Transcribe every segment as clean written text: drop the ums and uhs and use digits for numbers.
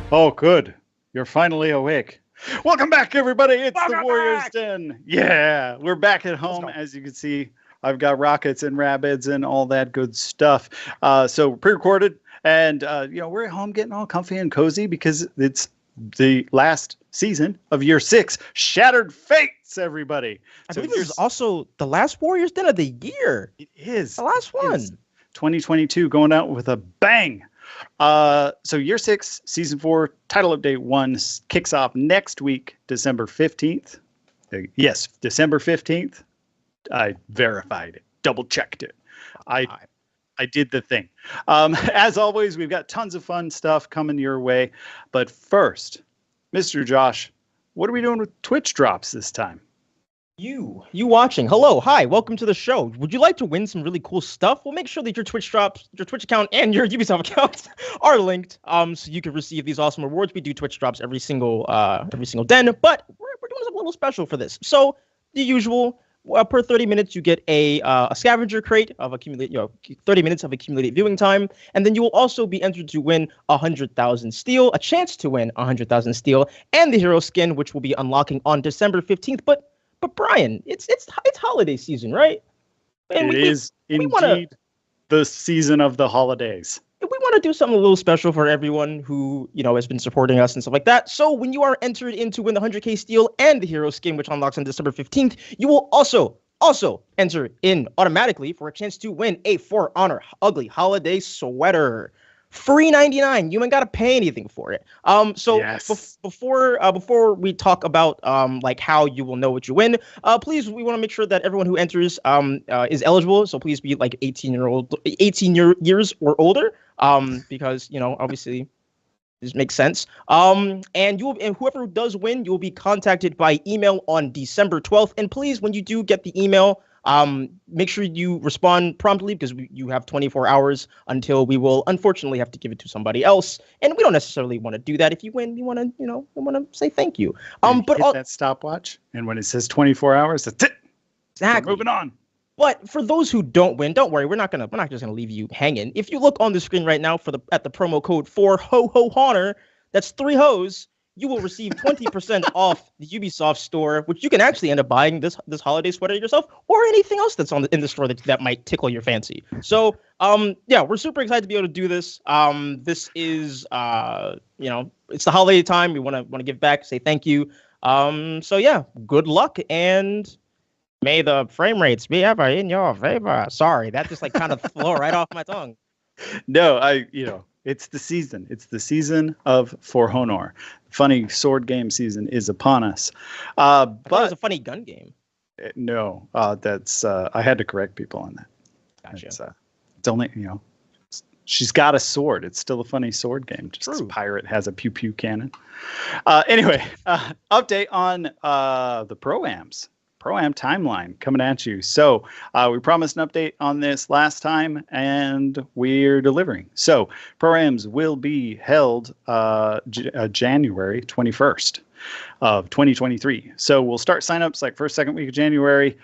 Oh, good. You're finally awake. Welcome back, everybody. It's the Welcome Warriors back! Den. Yeah, we're back at home. go. As you can see, I've got rockets and rabbits and all that good stuff. So pre-recorded, and we're at home getting all comfy and cozy because it's the last season of year 6, Shattered Fates. Everybody. I So believe this is also the last Warriors Den of the year. it is The last it one. is 2022 going out with a bang. So year 6, season 4, title update 1 kicks off next week, December 15th. Yes, December 15th. I verified it, double checked it. I did the thing. As always, we've got tons of fun stuff coming your way. But first, Mr. Josh, what are we doing with Twitch drops this time? You watching. Hello, hi, welcome to the show. Would you like to win some really cool stuff? Well, make sure that your Twitch drops, your Twitch account and your Ubisoft accounts are linked, so you can receive these awesome rewards. We do Twitch drops every single den, but we're doing something a little special for this. So the usual, per 30 minutes, you get a scavenger crate of 30 minutes of accumulated viewing time, and then you will also be entered to win 100,000 steel, a chance to win 100,000 steel, and the hero skin, which will be unlocking on December 15th. But Brian, it's holiday season, right? And it is indeed the season of the holidays. We want to do something a little special for everyone who, has been supporting us and stuff like that. So when you are entered in to win the 100k steel and the hero skin, which unlocks on December 15th, you will also enter in automatically for a chance to win a For Honor Ugly Holiday Sweater. Free 99. You ain't got to pay anything for it. Yes. Before we talk about like how you will know what you win, please, we want to make sure that everyone who enters is eligible. So please be like 18 years or older, because obviously this makes sense. And whoever does win, you will be contacted by email on December 12th. And please, when you do get the email, make sure you respond promptly because you have 24 hours until we will unfortunately have to give it to somebody else, and we don't necessarily want to do that. If you win, we want to say thank you. But hit that stopwatch, and when it says 24 hours, that's it. Exactly. We're moving on. But for those who don't win, don't worry. We're not just gonna leave you hanging. If you look on the screen right now at the promo code for Honor, that's 3 hoes. You will receive 20% off the Ubisoft store, which you can actually end up buying this holiday sweater yourself or anything else that's in the store that might tickle your fancy. So, we're super excited to be able to do this. This is, it's the holiday time. We want to give back, say thank you. Good luck, and may the frame rates be ever in your favor. Sorry, that just kind of flew right off my tongue. No, it's the season. It's the season of For Honor. Funny sword game season is upon us. But it's a funny gun game. No, that's I had to correct people on that. Gotcha. It's only she's got a sword. It's still a funny sword game. Just True. a pirate has a pew pew cannon. Anyway, update on the Pro-Ams. Pro-Am timeline coming at you. So we promised an update on this last time, and we're delivering. So Pro-Ams will be held January 21st of 2023. So we'll start signups like first, second week of January.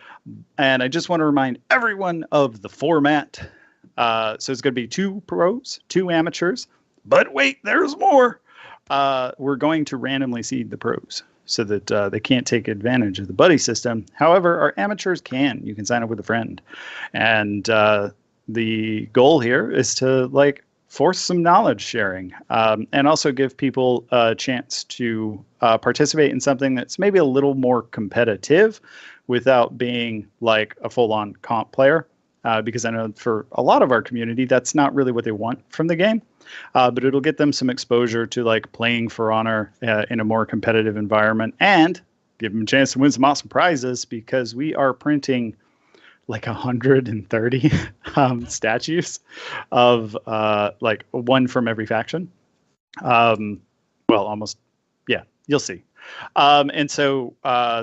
And I just want to remind everyone of the format. So it's going to be 2 pros, 2 amateurs. But wait, there's more. We're going to randomly seed the pros, so that they can't take advantage of the buddy system. However, our amateurs can. You can sign up with a friend. And the goal here is to force some knowledge sharing, and also give people a chance to participate in something that's maybe a little more competitive without being like a full-on comp player. Because I know for a lot of our community, that's not really what they want from the game. But it'll get them some exposure to playing For Honor in a more competitive environment, and give them a chance to win some awesome prizes, because we are printing 130 statues of one from every faction. Almost. Yeah, you'll see. And so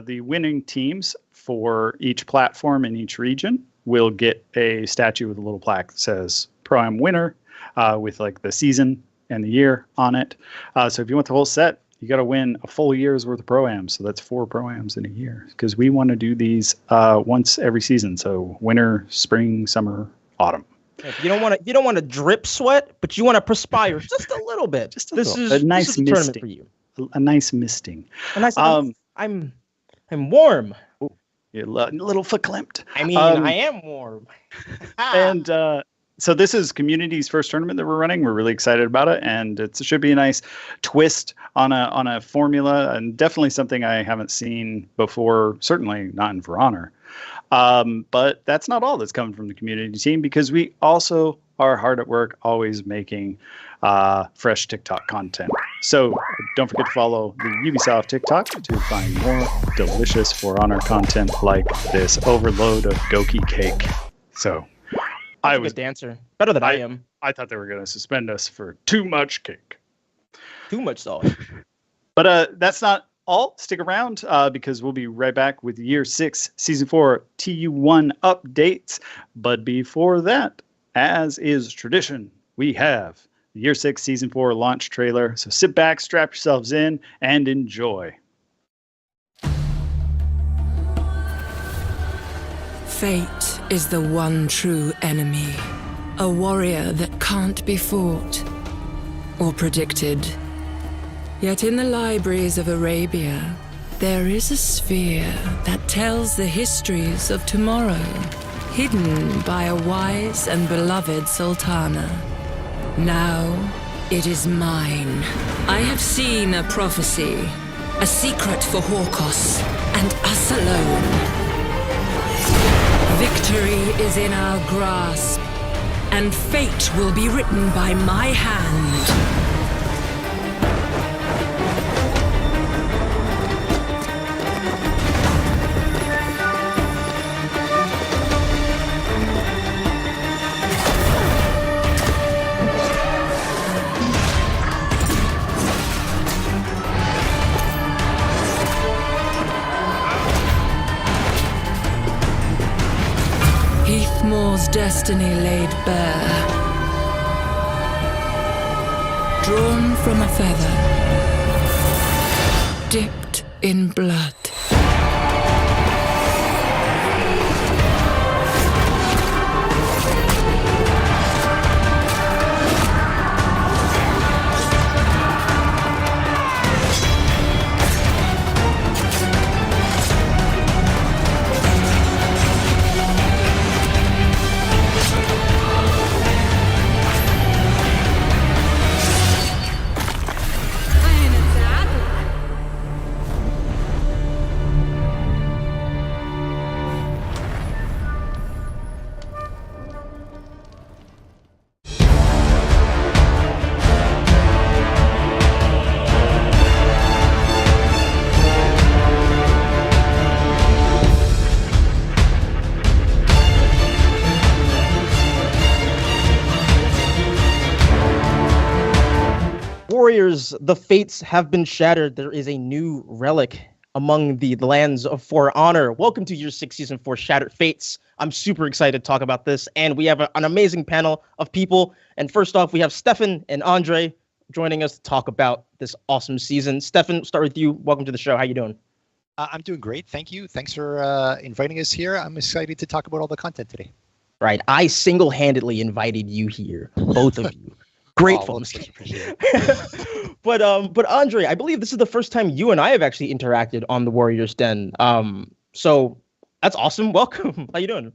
the winning teams for each platform in each region will get a statue with a little plaque that says Pro-Am winner, with the season and the year on it. So if you want the whole set, you got to win a full year's worth of Pro-Ams. So that's 4 Pro-Ams in a year, because we want to do these once every season. So winter, spring, summer, autumn. If you don't want to drip sweat, but you want to perspire just a little bit. Just a This little. is A nice this is a tournament misting. for you. A nice misting. A nice. I'm warm. You're a little verklempt. I mean, I am warm. And so this is community's first tournament that we're running. We're really excited about it, and it should be a nice twist on a formula, and definitely something I haven't seen before. Certainly not in For Honor. But that's not all that's coming from the community team, because we also are hard at work, always making fresh TikTok content. So don't forget to follow the Ubisoft TikTok to find more delicious For Honor content like this overload of Goki cake. So I was a good dancer, better than I am. I thought they were going to suspend us for too much cake. Too much salt. But that's not all. Stick around because we'll be right back with Year 6 Season 4 TU1 updates. But before that, as is tradition, we have the Year 6 Season 4 launch trailer. So sit back, strap yourselves in, and enjoy. Fate is the one true enemy. A warrior that can't be fought or predicted. Yet in the libraries of Arabia, there is a sphere that tells the histories of tomorrow, hidden by a wise and beloved sultana. Now, it is mine. I have seen a prophecy, a secret for Horkos, and us alone. Victory is in our grasp, and fate will be written by my hand. Heathmore's destiny laid bare, drawn from a feather, dipped in blood. Warriors, the fates have been shattered. There is a new relic among the lands of For Honor. Welcome to Year 6 Season 4 Shattered Fates. I'm super excited to talk about this, and we have an amazing panel of people. And first off, we have Stefan and Andre joining us to talk about this awesome season. Stefan, start with you. Welcome to the show. How you doing? I'm doing great. Thank you. Thanks for inviting us here. I'm excited to talk about all the content today. Right. I single-handedly invited you here, both of you. Grateful. Oh, well, appreciate it. But Andre, I believe this is the first time you and I have actually interacted on the Warriors Den. So that's awesome. Welcome. How you doing?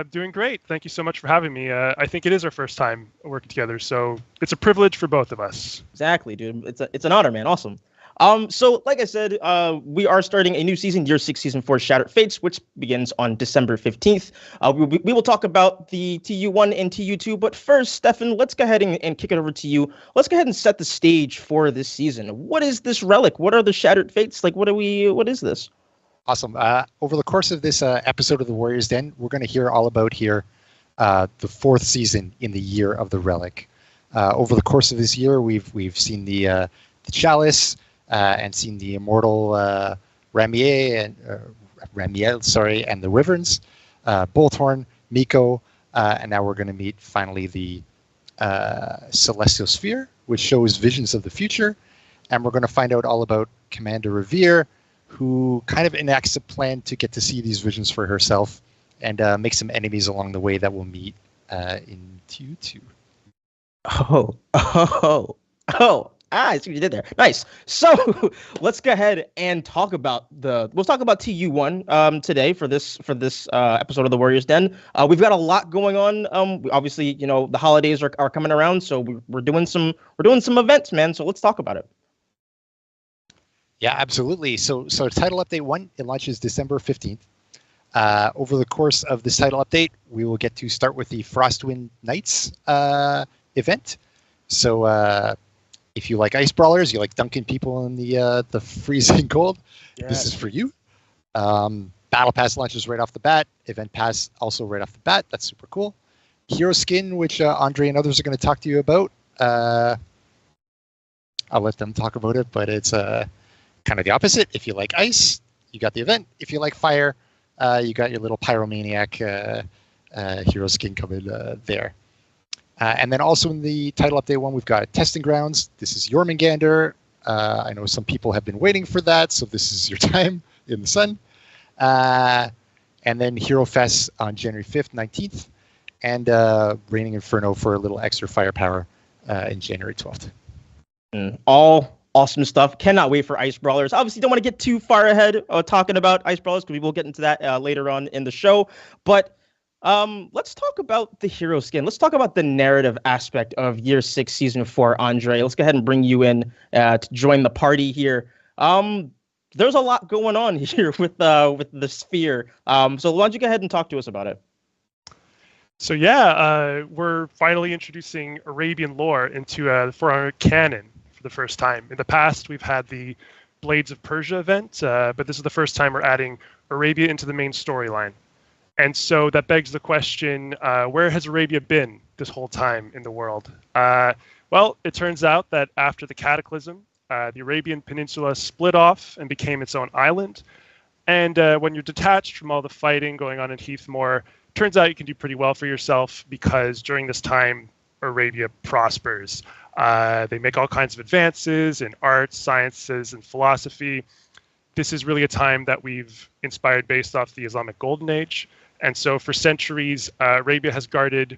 Doing great. Thank you so much for having me. I think it is our first time working together, so it's a privilege for both of us. Exactly, dude. It's an honor, man. Awesome. So like I said, we are starting a new season, Year 6 Season 4 Shattered Fates, which begins on December 15th. We will talk about the TU1 and TU2, but first, Stefan, let's go ahead and kick it over to you. Let's go ahead and set the stage for this season. What is this relic? What are the Shattered Fates? Like, what is this? Awesome. Over the course of this episode of the Warriors Den, we're going to hear all about here the fourth season in the year of the relic. Over the course of this year, we've seen the Chalice, and seen the immortal Ramiel, and the Wyverns, Bolthorn, Miko, and now we're going to meet finally the Celestial Sphere, which shows visions of the future, and we're going to find out all about Commander Revere, who kind of enacts a plan to get to see these visions for herself and make some enemies along the way that we'll meet in TU2. I see what you did there. Nice. So let's go ahead and talk about we'll talk about TU1 today for this episode of the Warriors Den. We've got a lot going on. Obviously, the holidays are coming around, so we're doing some events, man. So let's talk about it. Yeah, absolutely. So title update 1, it launches December 15th. Over the course of this title update, we will get to start with the Frostwind Nights event. So if you like ice brawlers, you like dunking people in the freezing cold, This is for you. Battle Pass launches right off the bat. Event Pass also right off the bat. That's super cool. Hero Skin, which Andre and others are going to talk to you about. I'll let them talk about it, but it's kind of the opposite. If you like ice, you got the event. If you like fire, you got your little pyromaniac hero skin coming there. And then also in the title update 1, we've got Testing Grounds. This is Jormungandr. I know some people have been waiting for that, so this is your time in the sun. And then Hero Fest on January 5th, 19th. And Raining Inferno for a little extra firepower in January 12th. All awesome stuff. Cannot wait for Ice Brawlers. Obviously, don't want to get too far ahead talking about Ice Brawlers because we will get into that later on in the show. But let's talk about the hero skin. Let's talk about the narrative aspect of Year 6, Season 4, Andre. Let's go ahead and bring you in to join the party here. There's a lot going on here with the sphere. So why don't you go ahead and talk to us about it? So we're finally introducing Arabian lore into the 400 canon for the first time. In the past, we've had the Blades of Persia event, but this is the first time we're adding Arabia into the main storyline. And so that begs the question, where has Arabia been this whole time in the world? Well, it turns out that after the Cataclysm, the Arabian Peninsula split off and became its own island. And when you're detached from all the fighting going on in Heathmoor, turns out you can do pretty well for yourself because during this time, Arabia prospers. They make all kinds of advances in arts, sciences, and philosophy. This is really a time that we've inspired based off the Islamic Golden Age. And so for centuries, Arabia has guarded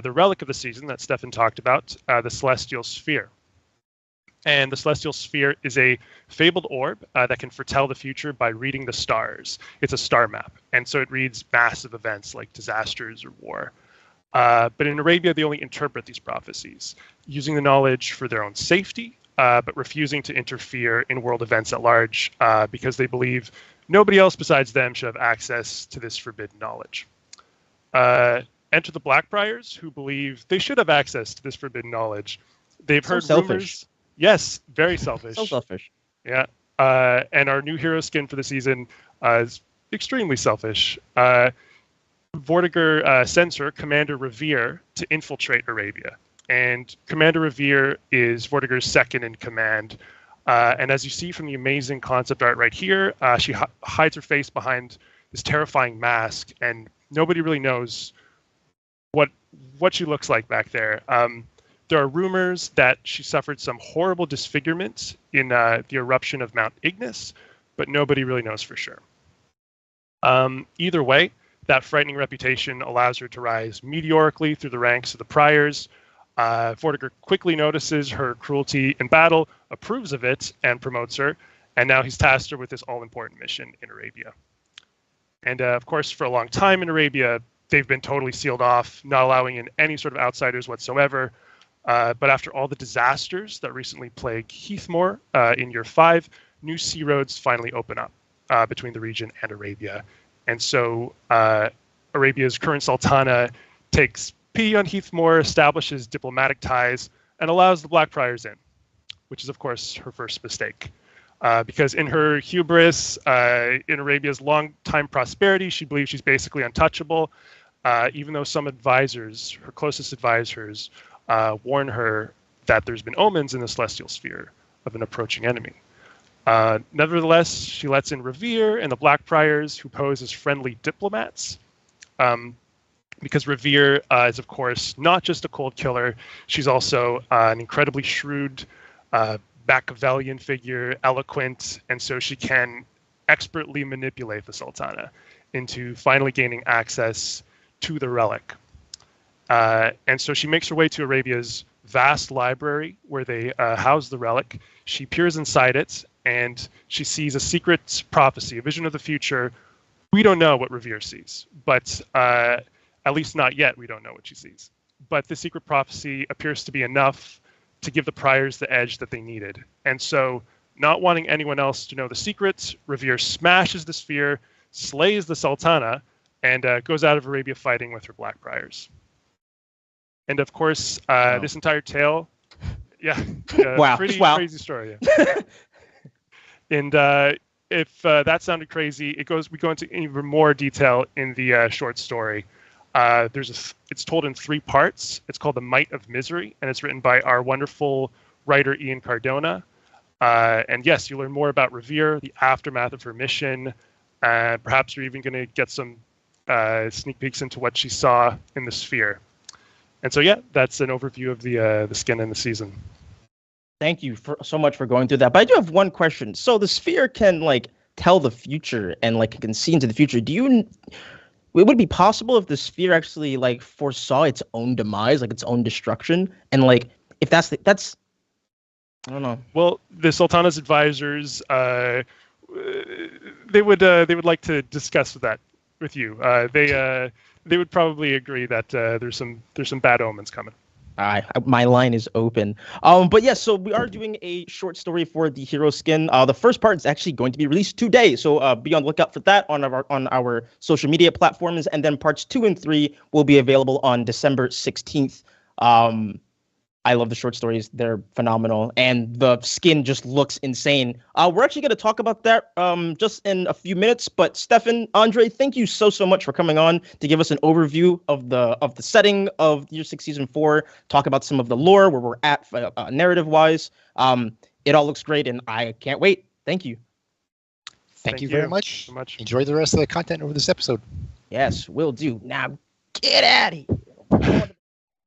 the relic of the season that Stefan talked about, the Celestial Sphere. And the Celestial Sphere is a fabled orb that can foretell the future by reading the stars. It's a star map. And so it reads massive events like disasters or war. But in Arabia, they only interpret these prophecies, using the knowledge for their own safety, but refusing to interfere in world events at large because they believe nobody else besides them should have access to this forbidden knowledge. Enter the Blackbriars, who believe they should have access to this forbidden knowledge. They've heard rumors. Yes, very selfish. So selfish. Yeah. And our new hero skin for the season is extremely selfish. Vortigern sends her Commander Revere to infiltrate Arabia. And Commander Revere is Vortigern's second in command. And as you see from the amazing concept art right here, she hides her face behind this terrifying mask, and nobody really knows what she looks like back there. There are rumors that she suffered some horrible disfigurement in the eruption of Mount Ignis, but nobody really knows for sure. Either way, that frightening reputation allows her to rise meteorically through the ranks of the Priors. Vortigern quickly notices her cruelty in battle, approves of it, and promotes her. And now he's tasked her with this all-important mission in Arabia. And of course, for a long time in Arabia, they've been totally sealed off, not allowing in any sort of outsiders whatsoever. But after all the disasters that recently plagued Heathmoor in Year 5, new sea roads finally open up between the region and Arabia. And so Arabia's current Sultana takes pity on Heathmoor, establishes diplomatic ties, and allows the Blackbriars in, which is, of course, her first mistake. Because in her hubris, in Arabia's long-time prosperity, she believes she's basically untouchable, even though some advisors, her closest advisors, warn her that there's been omens in the Celestial Sphere of an approaching enemy. Nevertheless, she lets in Revere and the Blackbriars, who pose as friendly diplomats. Because Revere is, of course, not just a cold killer, she's also an incredibly shrewd Machiavellian figure, eloquent, and so she can expertly manipulate the Sultana into finally gaining access to the relic. And so she makes her way to Arabia's vast library where they house the relic. She peers inside it, and she sees a secret prophecy, a vision of the future. We don't know what Revere sees, but at least not yet, we don't know what she sees. But the secret prophecy appears to be enough to give the priors the edge that they needed. And so, not wanting anyone else to know the secret, Revere smashes the sphere, slays the Sultana, and goes out of Arabia fighting with her black priors. And of course, this entire tale, pretty crazy story. Yeah. And if that sounded crazy, we go into even more detail in the short story. It's told in 3 parts. It's called The Might of Misery, and it's written by our wonderful writer Ian Cardona. And yes, you learn more about Revere, the aftermath of her mission. Perhaps you're even going to get some sneak peeks into what she saw in the sphere. And so, yeah, that's an overview of the skin and the season. Thank you so much for going through that. But I do have one question. So the sphere can tell the future and it can see into the future. Would it be possible if the sphere actually foresaw its own demise, its own destruction? And if that's I don't know. Well, the Sultana's advisors, they would like to discuss that with you. They would probably agree that there's some bad omens coming. My line is open. But yes, so we are doing a short story for the hero skin. The first part is actually going to be released today, so be on the lookout for that on our social media platforms. And then parts 2 and 3 will be available on December 16th. I love the short stories; they're phenomenal, and the skin just looks insane. We're actually going to talk about that just in a few minutes. But Stefan, Andre, thank you so much for coming on to give us an overview of the setting of Year 6 Season 4. Talk about some of the lore, where we're at narrative-wise. It all looks great, and I can't wait. Thank you. Thank you very much. Enjoy the rest of the content over this episode. Yes, will do. Now get at it.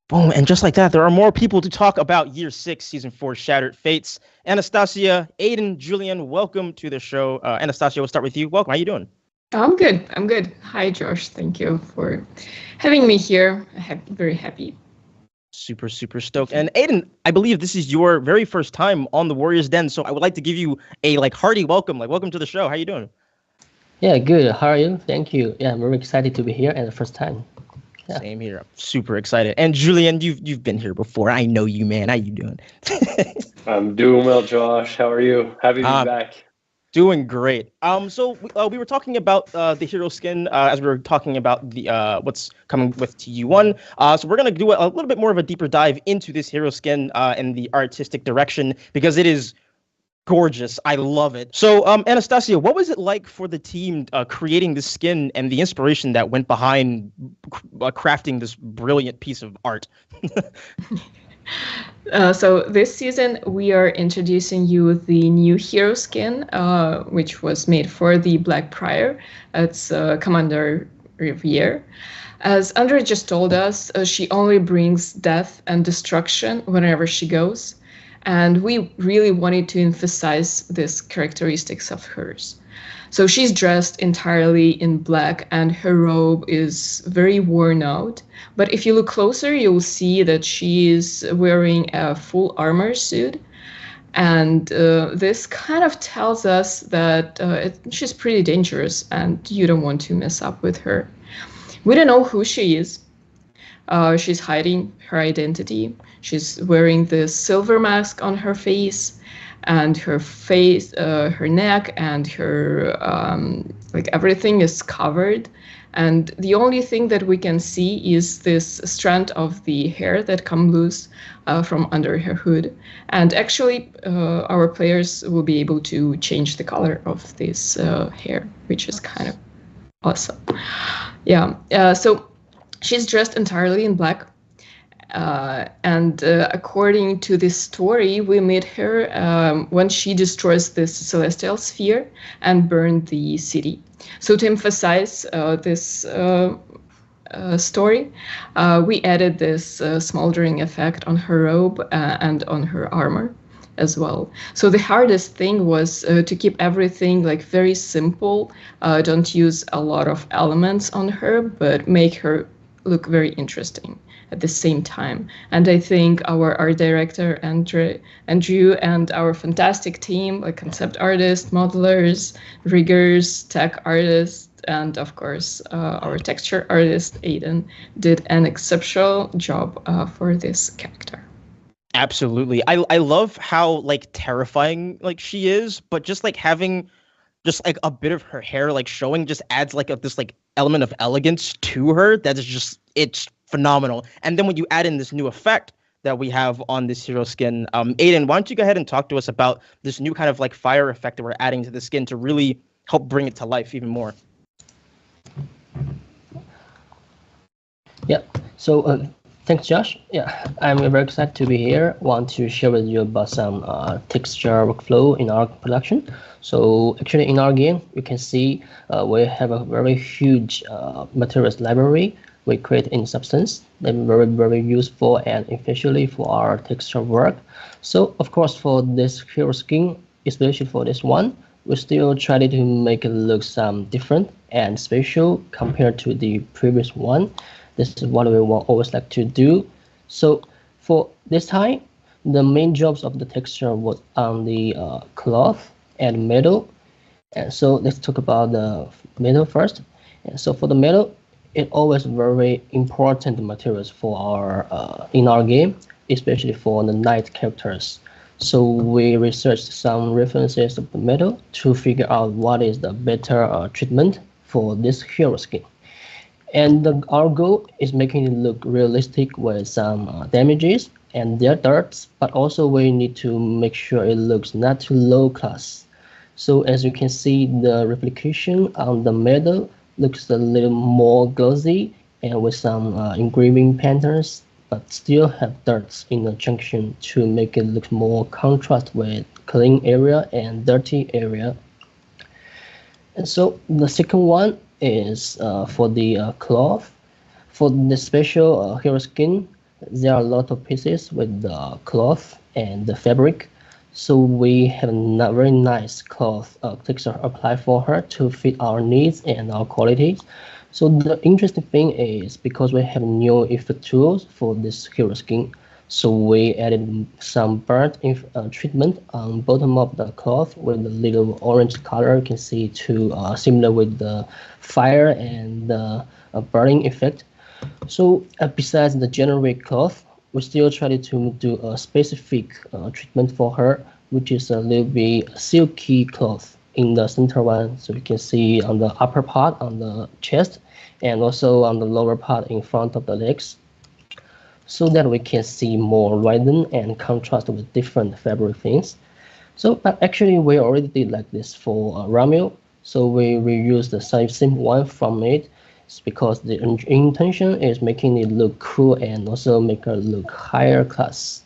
Boom, and just like that, there are more people to talk about Year 6, Season 4, Shattered Fates. Anastasia, Aiden, Julian, welcome to the show. Anastasia, we'll start with you. Welcome. How you doing? I'm good. Hi, Josh. Thank you for having me here. Very happy. Super stoked. And Aiden, I believe this is your very first time on the Warriors Den, so I would like to give you a hearty welcome. Welcome to the show. How you doing? Yeah, good. How are you? Thank you. Yeah, I'm very excited to be here at the first time. Yeah. Same here. I'm super excited. And Julian, you've been here before. I know you, man. How you doing? I'm doing well, Josh. How are you? Happy to be back. Doing great. So we were talking about the hero skin as we were talking about the what's coming with TU1. So we're gonna do a little bit more of a deeper dive into this hero skin and the artistic direction, because it is gorgeous. I love it. So Anastasia, what was it like for the team creating the skin and the inspiration that went behind crafting this brilliant piece of art? So this season we are introducing you the new hero skin, which was made for the Black Prior. It's Commander Revere. As Andre just told us, she only brings death and destruction wherever she goes. And we really wanted to emphasize these characteristics of hers. So she's dressed entirely in black and her robe is very worn out. But if you look closer, you'll see that she is wearing a full armor suit. And this kind of tells us that she's pretty dangerous and you don't want to mess up with her. We don't know who she is. She's hiding her identity. She's wearing this silver mask on her face, and her face, her neck, and her everything is covered. And the only thing that we can see is this strand of the hair that come loose from under her hood. And actually, our players will be able to change the color of this hair, which is kind of awesome. Yeah. So she's dressed entirely in black. And according to this story, we meet her when she destroys this celestial sphere and burned the city. So to emphasize this story, we added this smoldering effect on her robe and on her armor as well. So the hardest thing was to keep everything very simple. Don't use a lot of elements on her, but make her look very interesting at the same time. And I think our art director, Andrew, and our fantastic team, like concept artists, modelers, riggers, tech artists, and of course, our texture artist, Aiden, did an exceptional job for this character. Absolutely. I love how like terrifying like she is, but just like having just like a bit of her hair like showing just adds like this like element of elegance to her that is just, it's phenomenal. And then when you add in this new effect that we have on this hero skin, Aiden, why don't you go ahead and talk to us about this new kind of like fire effect that we're adding to the skin to really help bring it to life even more? Yeah. So thanks, Josh. Yeah, I'm very excited to be here. Want to share with you about some texture workflow in our production. So actually in our game, you can see we have a very huge materials library we create in Substance. They're very, very useful and especially for our texture work. So of course for this hero skin, especially for this one, we still try to make it look some different and special compared to the previous one. This is what we always like to do. So for this time, the main jobs of the texture was on the cloth and metal. And so let's talk about the metal first. And so for the metal, it always very important materials for our in our game, especially for the knight characters. So we researched some references of the metal to figure out what is the better treatment for this hero skin. And our goal is making it look realistic with some damages and their darts, but also we need to make sure it looks not too low class. So as you can see, the replication on the metal looks a little more glossy and with some engraving patterns, but still have darts in the junction to make it look more contrast with clean area and dirty area. And so the second one is for the cloth. For the special hero skin, there are a lot of pieces with the cloth and the fabric. So we have a very nice cloth texture applied for her to fit our needs and our qualities. So the interesting thing is because we have new effect tools for this hero skin, so we added some burnt treatment on bottom of the cloth with a little orange color. You can see to similar with the fire and the burning effect. So besides the generic cloth, we still try to do a specific treatment for her, which is a little bit silky cloth in the center one. So you can see on the upper part on the chest and also on the lower part in front of the legs, so that we can see more widen and contrast with different fabric things. So, but actually we already did like this for Ramil. So we reuse the same one from it. It's because the intention is making it look cool and also make it look higher class.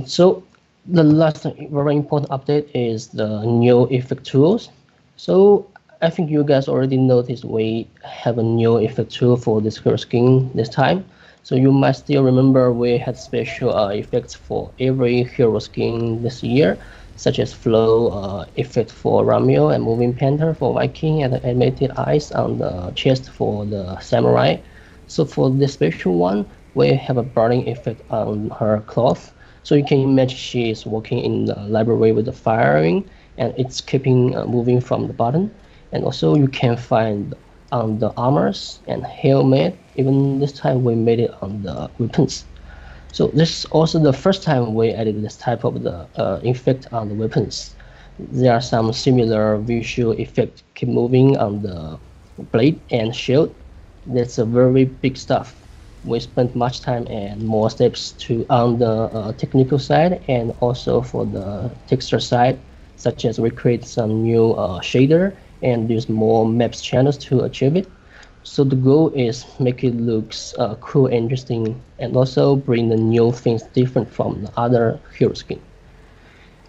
So the last very important update is the new effect tools. So I think you guys already noticed we have a new effect tool for this hero skin this time. So you might still remember we had special effects for every hero skin this year, such as flow effect for Ramil and moving panther for Viking and the animated eyes on the chest for the samurai. So for this special one, we have a burning effect on her cloth. So you can imagine she is walking in the library with the firing and it's keeping moving from the bottom. And also you can find on the armors and helmet. Even this time we made it on the weapons. So this is also the first time we added this type of the effect on the weapons. There are some similar visual effect keep moving on the blade and shield. That's a very big stuff. We spent much time and more steps to on the technical side and also for the texture side, such as we create some new shader and use more maps channels to achieve it. So the goal is make it looks cool and interesting and also bring the new things different from the other hero skin.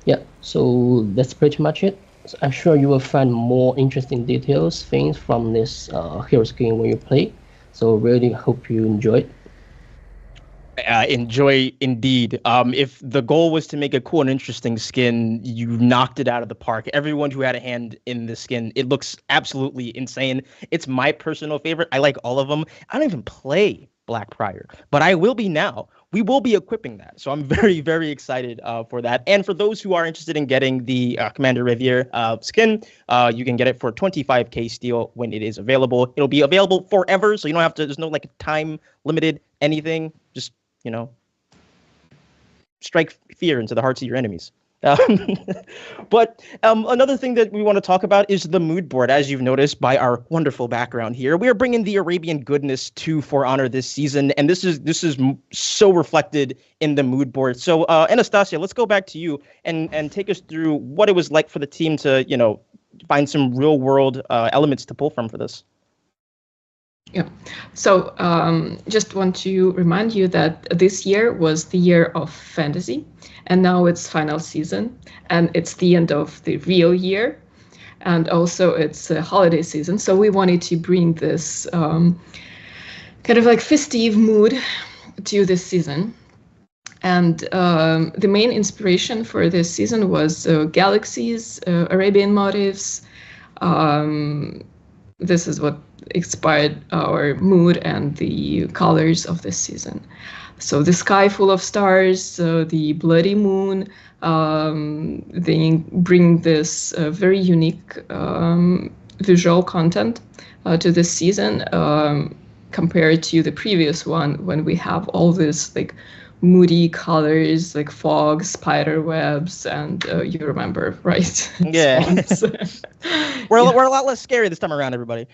Yeah, so that's pretty much it. So I'm sure you will find more interesting details, things from this hero skin when you play. So really hope you enjoy it. Enjoy indeed. If the goal was to make a cool and interesting skin, you knocked it out of the park. Everyone who had a hand in the skin, it looks absolutely insane. It's my personal favorite. I like all of them. I don't even play Black Prior, but I will be now. We will be equipping that. So I'm very, very excited for that. And for those who are interested in getting the Commander Reveal skin, you can get it for 25k steel when it is available. It'll be available forever, so you don't have to, there's no like time limited anything. Just, strike fear into the hearts of your enemies. But another thing that we want to talk about is the mood board. As you've noticed by our wonderful background here, we are bringing the Arabian goodness to For Honor this season, and this is so reflected in the mood board. So Anastasia, let's go back to you and take us through what it was like for the team to find some real world elements to pull from for this. Yeah. So just want to remind you that this year was the year of fantasy, and now it's final season, and it's the end of the real year, and also it's a holiday season. So we wanted to bring this kind of like festive mood to this season. And the main inspiration for this season was galaxies, Arabian motifs. This is what inspired our mood and the colors of this season. So the sky full of stars, the bloody moon, they bring this very unique visual content to this season compared to the previous one when we have all this like moody colors like fog, spider webs, and you remember, right? Yeah. We're a lot less scary this time around, everybody.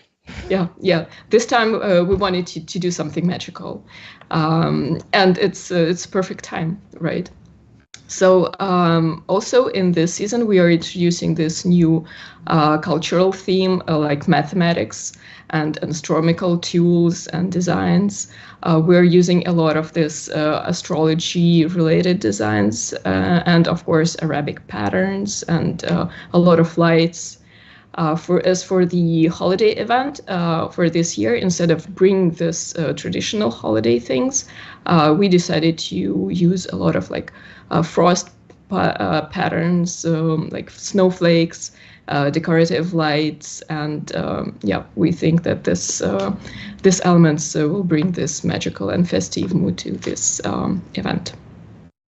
Yeah. This time we wanted to do something magical, and it's perfect time, right? So also in this season we are introducing this new cultural theme like mathematics and astronomical tools and designs. We're using a lot of this astrology related designs and of course Arabic patterns and a lot of lights. As for the holiday event for this year, instead of bringing this traditional holiday things, we decided to use a lot of like frost patterns, like snowflakes, decorative lights, and we think that this elements will bring this magical and festive mood to this event.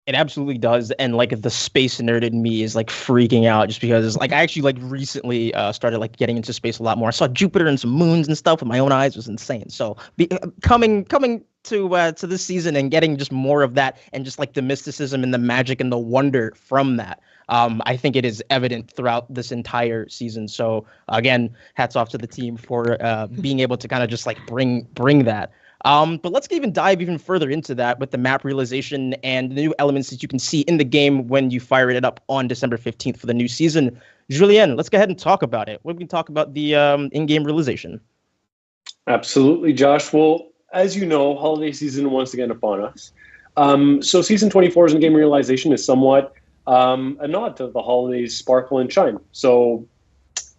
It absolutely does, and like the space nerd in me is like freaking out just because like I actually like recently started like getting into space a lot more. I saw Jupiter and some moons and stuff with my own eyes. It was insane. So coming to this season and getting just more of that and just like the mysticism and the magic and the wonder from that. I think it is evident throughout this entire season. So again, hats off to the team for being able to kind of just like bring that. But let's even dive even further into that with the map realization and the new elements that you can see in the game when you fire it up on December 15th for the new season. Julien, let's go ahead and talk about it. What can we talk about the in-game realization? Absolutely, Josh. Well, as you know, holiday season once again upon us. So season 24's in-game realization is somewhat a nod to the holidays sparkle and shine. So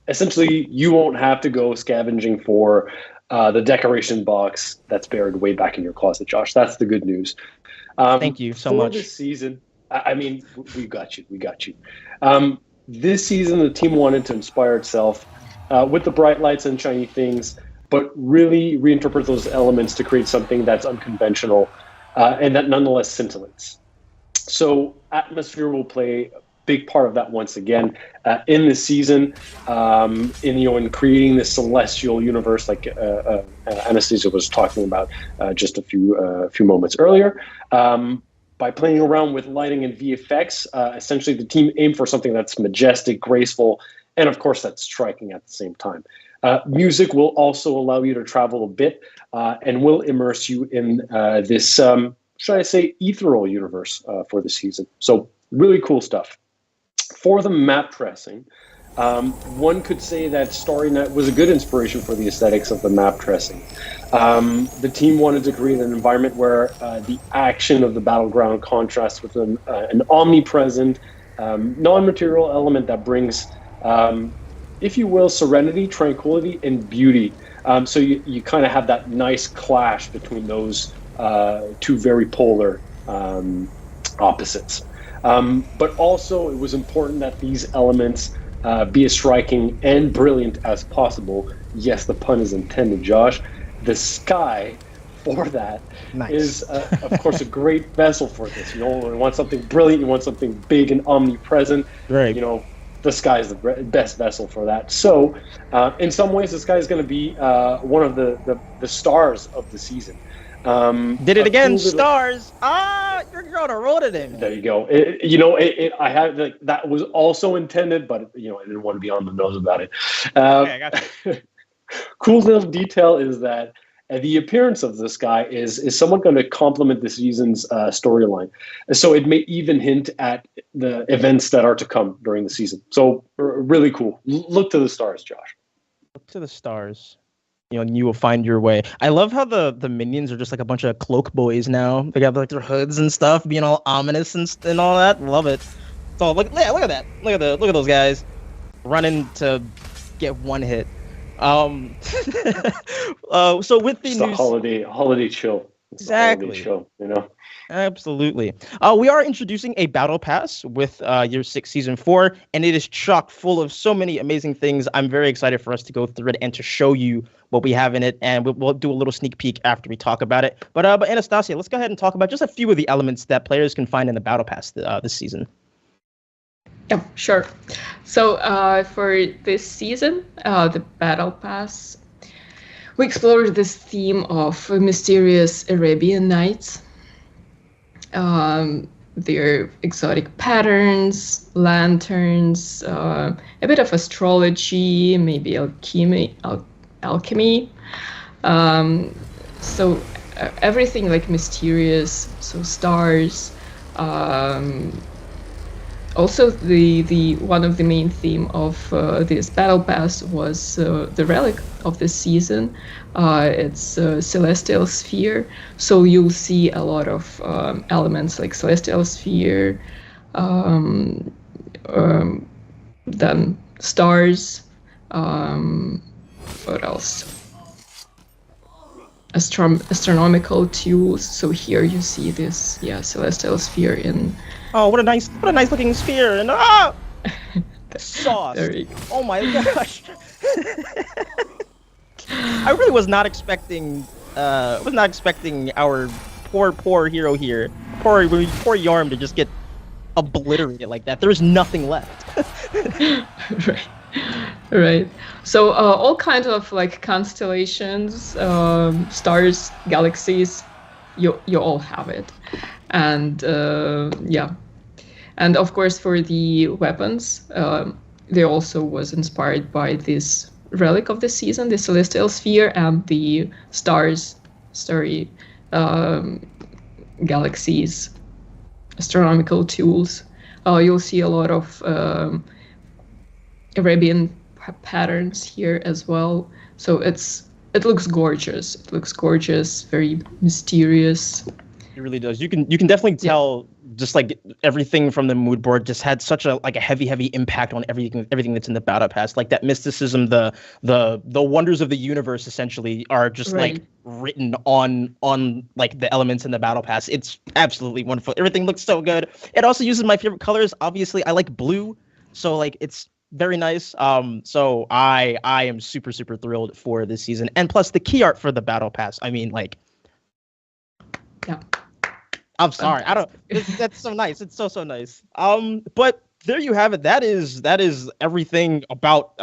essentially, you won't have to go scavenging for the decoration box that's buried way back in your closet, Josh. That's the good news. Thank you so much. This season, I mean, we got you. This season, the team wanted to inspire itself with the bright lights and shiny things, but really reinterpret those elements to create something that's unconventional and that nonetheless scintillates. So atmosphere will play a big part of that once again in this season, in creating this celestial universe like Anastasia was talking about just a few moments earlier. By playing around with lighting and VFX, essentially the team aimed for something that's majestic, graceful, and of course that's striking at the same time. Music will also allow you to travel a bit and will immerse you in this, should I say, ethereal universe for the season. So really cool stuff. For the map dressing, one could say that Starry Night was a good inspiration for the aesthetics of the map dressing. The team wanted to create an environment where the action of the battleground contrasts with an omnipresent, non-material element that brings, if you will, serenity, tranquility, and beauty. So you kind of have that nice clash between those two very polar opposites. But also, it was important that these elements be as striking and brilliant as possible. Yes, the pun is intended, Josh. The sky for that is, of course, a great vessel for this. You want something brilliant, you want something big and omnipresent. Right. The sky is the best vessel for that. So, in some ways, the sky is going to be one of the stars of the season. Did it again, stars. You're on a roll today. There you go. I had that was also intended, but I didn't want to be on the nose about it. Okay, I got you. Cool little detail is that the appearance of this guy is somewhat going to complement the season's storyline. So it may even hint at the events that are to come during the season. So really cool. Look to the stars, Josh. Look to the stars. And you will find your way. I love how the minions are just like a bunch of cloak boys now. They got like their hoods and stuff, being all ominous and all that. Love it. So look at that. Look at those guys running to get one hit. So with the it's news, holiday chill. It's exactly. Holiday chill, Absolutely. We are introducing a battle pass with Year 6 Season 4, and it is chock full of so many amazing things. I'm very excited for us to go through it and to show you what we have in it, and we'll do a little sneak peek after we talk about it. But Anastasia, let's go ahead and talk about just a few of the elements that players can find in the battle pass this season. Yeah, sure. So for this season, the Battle Pass, we explored this theme of mysterious Arabian nights, their exotic patterns, lanterns, a bit of astrology, maybe alchemy. So everything like mysterious, so stars. Also, the one of the main theme of this battle pass was the relic of this season. It's celestial sphere, so you'll see a lot of elements like celestial sphere, then stars. What else? Astronomical tools. So here you see this, celestial sphere in. Oh, what a nice looking sphere! And sauce. There you go. Oh my gosh! I really was not expecting. Our poor hero here, poor Yarm, to just get obliterated like that. There is nothing left. Right. So all kinds of like constellations, stars, galaxies, you all have it. And and of course for the weapons, they also was inspired by this relic of the season, the celestial sphere, and the starry galaxies, astronomical tools. You'll see a lot of Arabian patterns here as well. So it looks gorgeous. It looks gorgeous, very mysterious. It really does. You can definitely tell, just like everything from the mood board just had such a heavy impact on everything that's in the battle pass. Like that mysticism, the wonders of the universe essentially are just like written on like the elements in the battle pass. It's absolutely wonderful. Everything looks so good. It also uses my favorite colors. Obviously, I like blue, so like it's very nice. So I am super thrilled for this season, and plus the key art for the battle pass. I mean, like, yeah. I'm sorry. That's so nice. It's so nice. But there you have it. That is everything about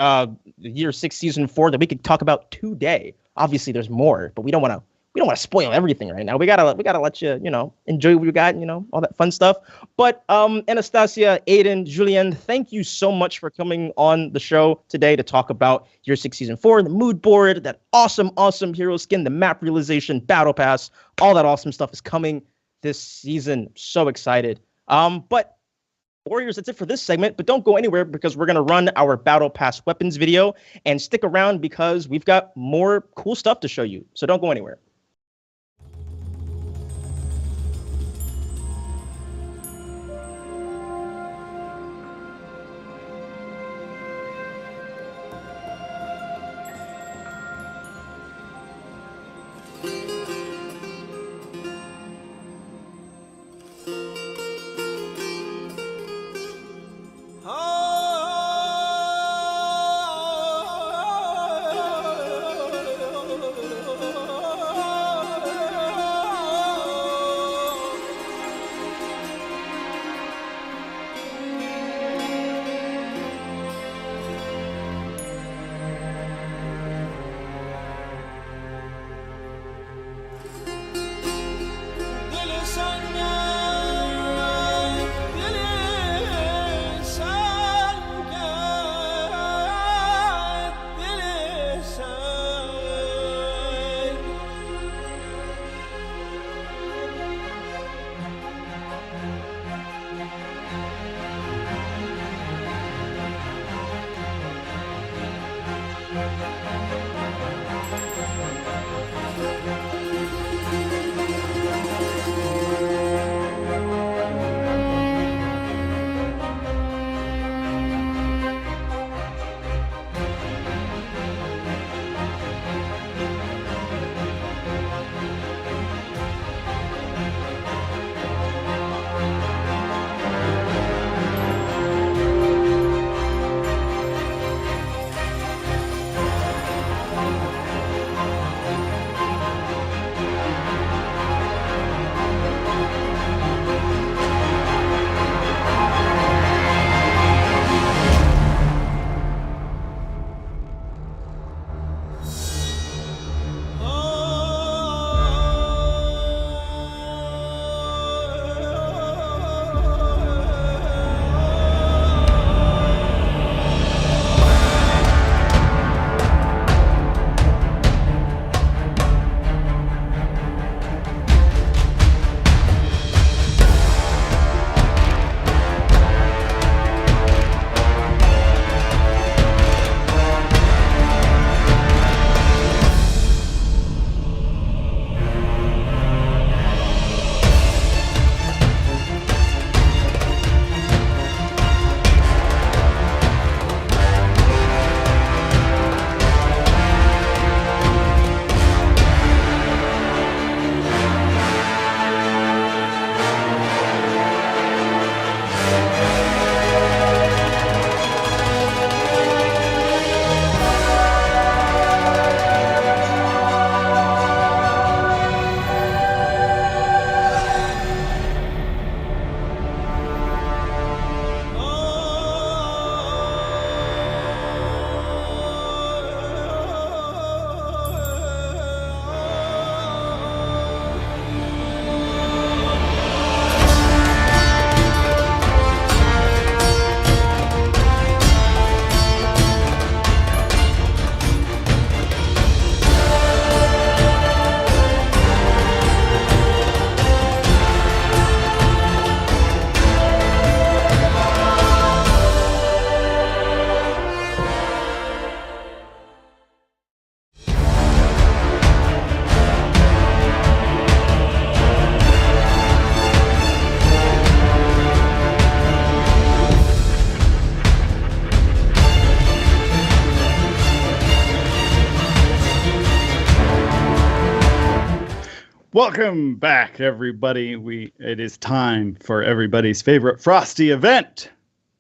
Year 6 Season 4 that we could talk about today. Obviously, there's more, but we don't want to spoil everything right now. We gotta let you enjoy what you got, all that fun stuff. But Anastasia, Aiden, Julien, thank you so much for coming on the show today to talk about Year 6 Season 4, the mood board, that awesome hero skin, the map realization, battle pass, all that awesome stuff is coming this season. So excited. But Warriors, that's it for this segment, but don't go anywhere because we're going to run our Battle Pass weapons video, and stick around because we've got more cool stuff to show you. So don't go anywhere. Welcome back, everybody. It is time for everybody's favorite Frosty event.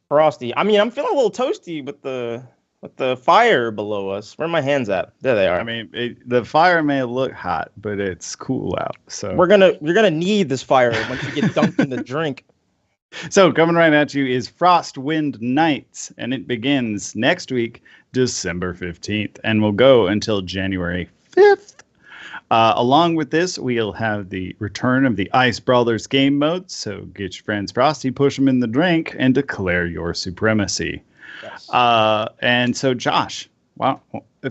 Frosty. I mean, I'm feeling a little toasty with the fire below us. Where are my hands at? There they are. I mean, the fire may look hot, but it's cool out. So you're gonna need this fire once you get dunked in the drink. So coming right at you is Frostwind Nights, and it begins next week, December 15th, and will go until January 5th. Along with this, we'll have the return of the Ice Brawlers game mode. So get your friends Frosty, push them in the drink, and declare your supremacy. Yes. And so, Josh, well,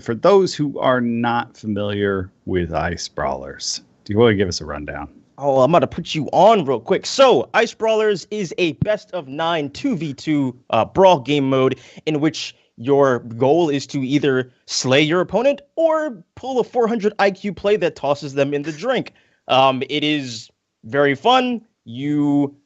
for those who are not familiar with Ice Brawlers, do you want to give us a rundown? Oh, I'm going to put you on real quick. So, Ice Brawlers is a best of 9 2v2 brawl game mode in which your goal is to either slay your opponent or pull a 400 IQ play that tosses them in the drink. It is very fun. You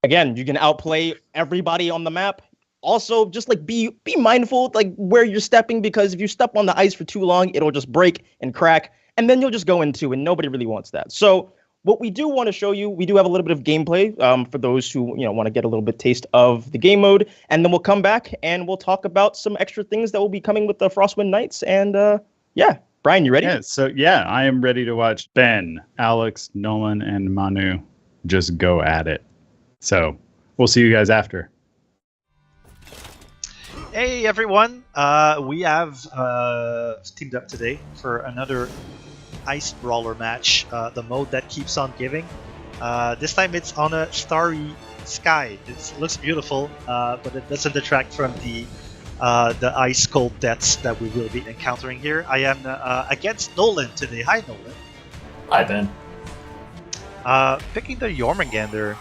can outplay everybody on the map. Also, just like be mindful like where you're stepping, because if you step on the ice for too long, it'll just break and crack, and then you'll just go into, and nobody really wants that. So what we do want to show you, we do have a little bit of gameplay for those who want to get a little bit taste of the game mode, and then we'll come back and we'll talk about some extra things that will be coming with the Frostwind Nights. And Brian, you ready? Yeah, so I am ready to watch Ben, Alex, Nolan, and Manu just go at it. So we'll see you guys after. Hey everyone, we have teamed up today for another Ice Brawler match, the mode that keeps on giving. This time it's on a starry sky. It looks beautiful, but it doesn't detract from the ice cold deaths that we will be encountering here. I am against Nolan today. Hi Nolan. Hi Ben. Picking the Jormungandr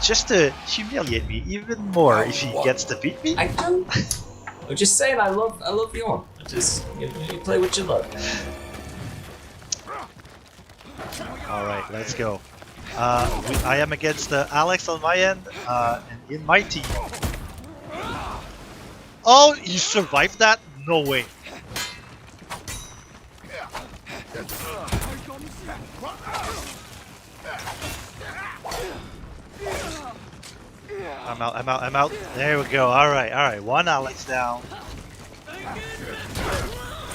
just to humiliate me even more if he gets to beat me. I'm just saying, I love Jorm. Just you play what you love. All right, let's go. I am against Alex on my end, and in my team. Oh, you survived that? No way. I'm out. There we go. All right. One Alex down.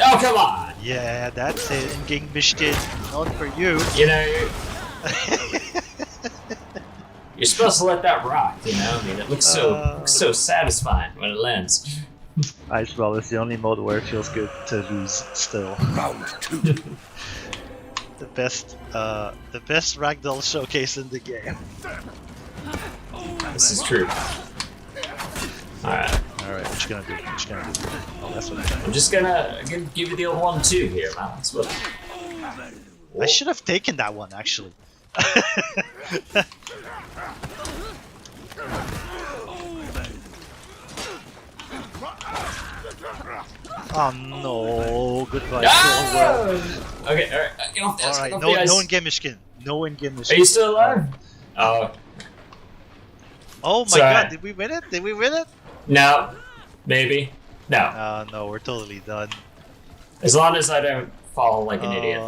Oh, come on. Yeah, that's it. Ging Mishkin. Not for you. You know, you're supposed to let that rock, I mean, it looks so satisfying when it lands. Ice Brawler is the only mode where it feels good to lose still. Round 2. The best ragdoll showcase in the game. This is true. Alright, what you gonna do? Oh, that's what I'm just gonna give you the old 1-2 here, man. That's what... I should have taken that one, actually. Oh no, goodbye. Okay, alright, get off that. Alright, no one get Mishkin. Are you still alive? Oh my god, did we win it? No. Maybe. No. No, we're totally done. As long as I don't fall like an idiot.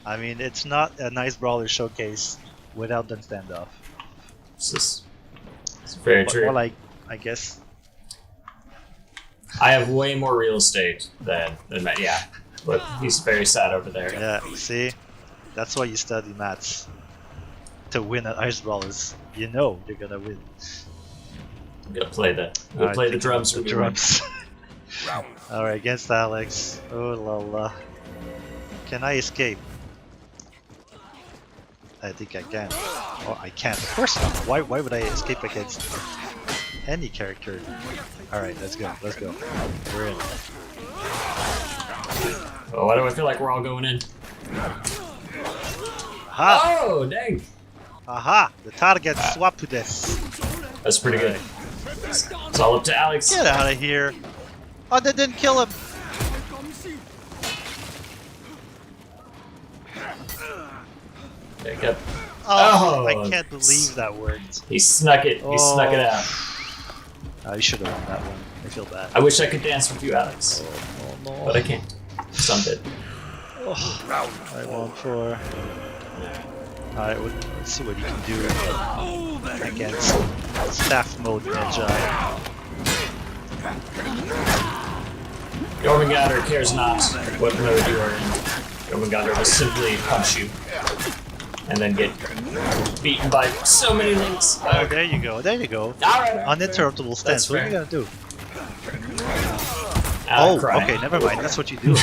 I mean, it's not a nice Brawler showcase without the standoff. It's very true. More like, I guess. I have way more real estate than Matt. Yeah, but he's very sad over there. Yeah, see? That's why you study maths. To win at Ice Brawlers. You know you're gonna win. I'm gonna play the drums for drums. Alright, against Alex. Oh la la. Can I escape? I think I can. Oh, I can't. Of course not. Why would I escape against any character? Alright, let's go. We're in. Oh, why do I feel like we're all going in? Aha! Oh, dang! Aha! The target swapped this. That's pretty good. It's all up to Alex. Get out of here! Oh, they didn't kill him! There you go. Oh, I can't believe that worked. He snuck it. He snuck it out. You should have won that one. I feel bad. I wish I could dance with you, Alex. But I can't. Some did. Oh, I want for. Alright, let's see what you can do against staff mode Magi. Jormungandr cares not what mode you are in. Jormungandr will simply punch you and then get beaten by so many links. Oh, there you go, there you go. Alright. Uninterruptible stance, what are you gonna do? Oh, okay, never mind, that's what you do.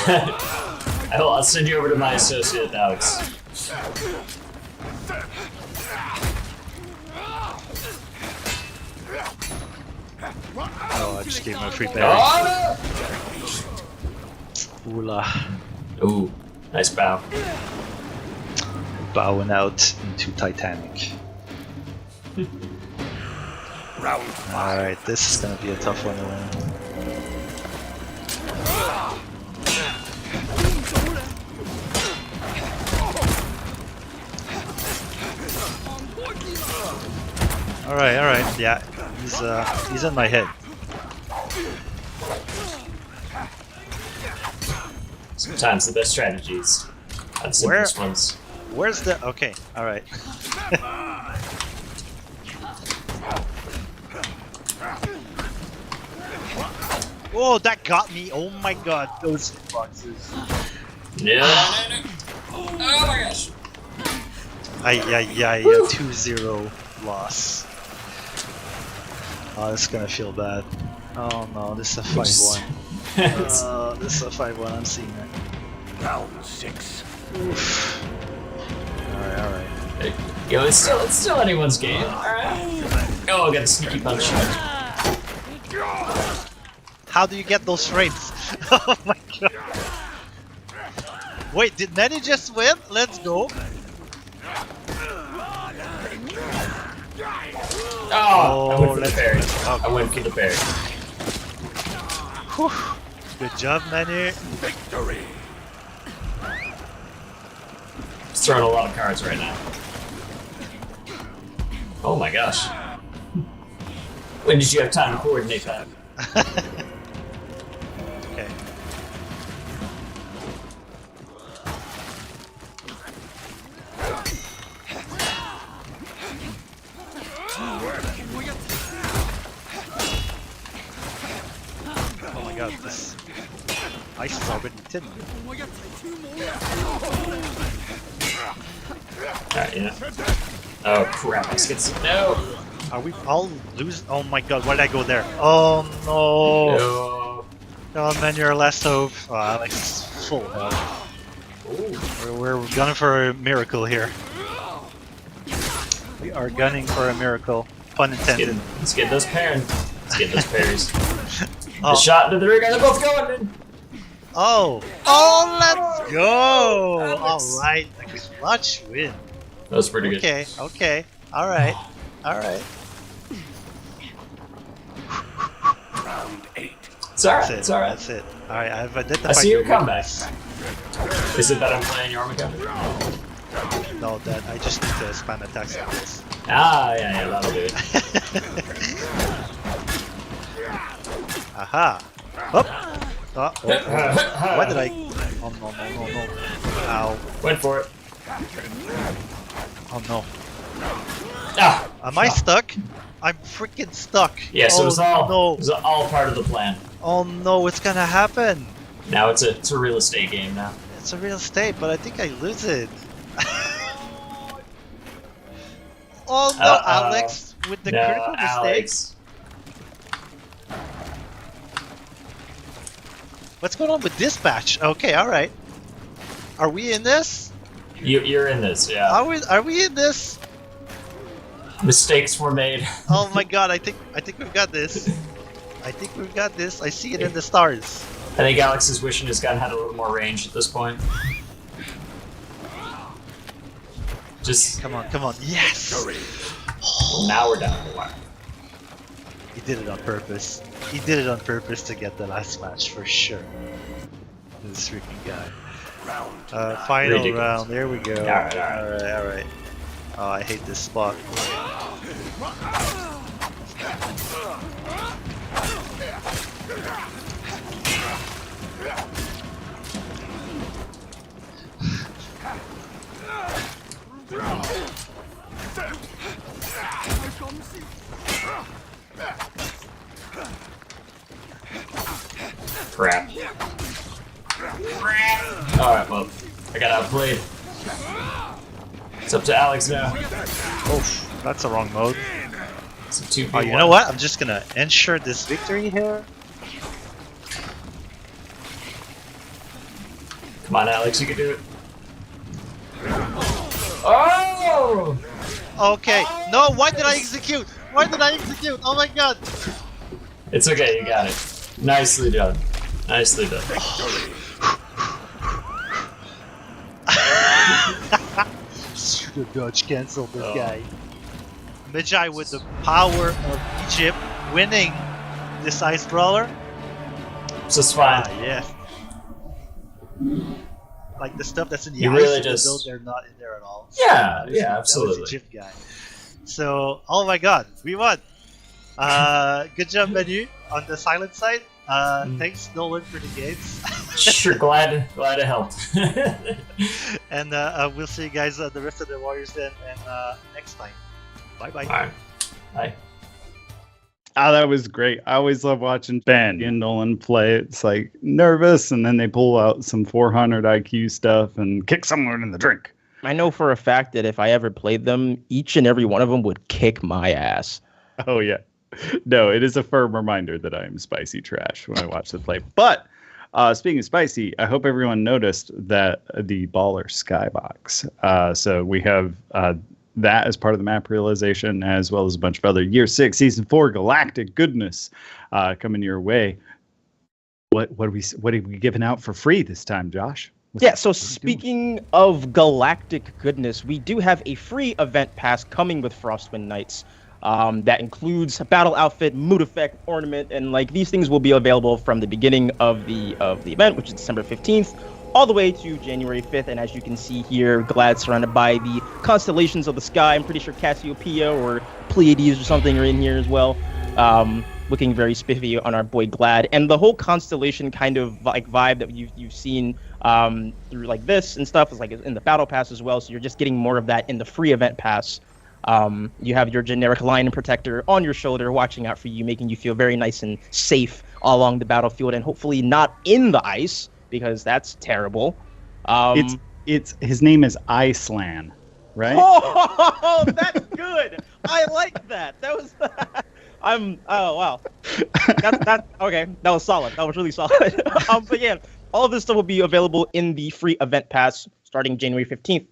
I'll send you over to my associate, Alex. Oh, I just gave him a free berry. Oh, Oola. no! Ooh, nice bow. Bowing out into Titanic. Alright, this is gonna be a tough one to win. Alright, yeah, he's in my head. Sometimes the best strategies are the simplest ones. Where's the... Okay, alright. Oh, that got me! Oh my god, those hitboxes. No. Oh my gosh. Ay, 2-0 loss. Oh, this is gonna feel bad. Oh no, this is a 5-1. This is a 5-1, I'm seeing it. Round 6. Alright. Yo, it's still anyone's game. Alright. Oh, I got the sneaky punch. How do you get those frames? Oh my god. Wait, did Manny just win? Let's go. Oh, I went for the parry. I went for the parry. Good job, Manny. Victory. Just throwing a lot of cards right now. Oh my gosh. When did you have time to coordinate that? Okay. Oh my god, this ice is already tin. Alright, yeah. Oh crap, this gets no! Are we all losing? Oh my god, why did I go there? Oh no! No. Oh man, you're last hope. Oh, Alex is full health. We're gunning for a miracle here. We are gunning for a miracle. Pun intended. Let's get those parries. Let's get those parries. The shot to the rig, they're both going in! Oh! Oh, let's go! Alright, a clutch win. That was pretty good. Okay, alright, alright. Round 8. It's alright, That's it's alright. That's it. Alright, I've identified I see your comeback. weakness. Is it that I'm playing Jormungandr? No, that I just need to spam attacks on this. Ah, yeah, that'll do it. Aha! Up! Oh, why did I... Oh no. Ow. Went for it. Oh no. Ah! Am I stuck? I'm freaking stuck. Yes, oh, it was all no. it was all part of the plan. Oh no, it's gonna happen. Now it's a real estate game now. It's a real estate, but I think I lose it. Oh no, Alex, with the critical mistakes. What's going on with dispatch? Okay, alright. Are we in this? You're in this, yeah. Are we in this? Mistakes were made. Oh my god, I think we've got this. I think we've got this. I see it in the stars. I think Alex's wishing his gun had a little more range at this point. Just come on. Yes! Well, now we're down to the wire. He did it on purpose. He did it on purpose to get the last match for sure. This freaking guy. Final Ridiculous. round. There we go. Alright. Oh, I hate this spot. Crap. Alright, well, I got outplayed. It's up to Alex now. Oh, that's the wrong mode. It's a 2v1. Oh, you know what? I'm just gonna ensure this victory here. Come on, Alex, you can do it. Oh! Okay. No, why did I execute? Why did I execute? Oh my god. It's okay, you got it. Nicely done. Nicely done. Should have dodge canceled this guy. Magi with the power of Egypt winning this ice brawler. Just fine. Yeah. Like the stuff that's in the You ice, really even just- though they're not in there at all. Yeah, That was- yeah, That was absolutely. Egypt guy. So, oh my god, we won. Good job, Manu, on the silent side. Thanks, Nolan, for the games. Sure, glad it helped. And we'll see you guys the rest of the Warriors then, and next time. Bye bye. Alright. Bye. Oh, that was great. I always love watching Ben and Nolan play. It's like nervous, and then they pull out some 400 IQ stuff and kick someone in the drink. I know for a fact that if I ever played them, each and every one of them would kick my ass. Oh, yeah. No, it is a firm reminder that I am spicy trash when I watch them play. But speaking of spicy, I hope everyone noticed that the Baller Skybox. So we have that as part of the map realization, as well as a bunch of other Year 6, Season 4 galactic goodness coming your way. What are we giving out for free this time, Josh? Yeah, so speaking of galactic goodness, we do have a free event pass coming with Frostwind Knights. That includes a battle outfit, mood effect, ornament, and like these things will be available from the beginning of the event, which is December 15th, all the way to January 5th. And as you can see here, Glad surrounded by the constellations of the sky. I'm pretty sure Cassiopeia or Pleiades or something are in here as well. Looking very spiffy on our boy Glad, and the whole constellation kind of like vibe that you've seen through like this and stuff is like in the battle pass as well. So you're just getting more of that in the free event pass. You have your generic lion protector on your shoulder, watching out for you, making you feel very nice and safe all along the battlefield, and hopefully not in the ice because that's terrible. It's his name is Iceland, right? Oh, that's good. I like that. That was. Oh wow. That okay. That was solid. That was really solid. But yeah, all of this stuff will be available in the free event pass starting January 15th,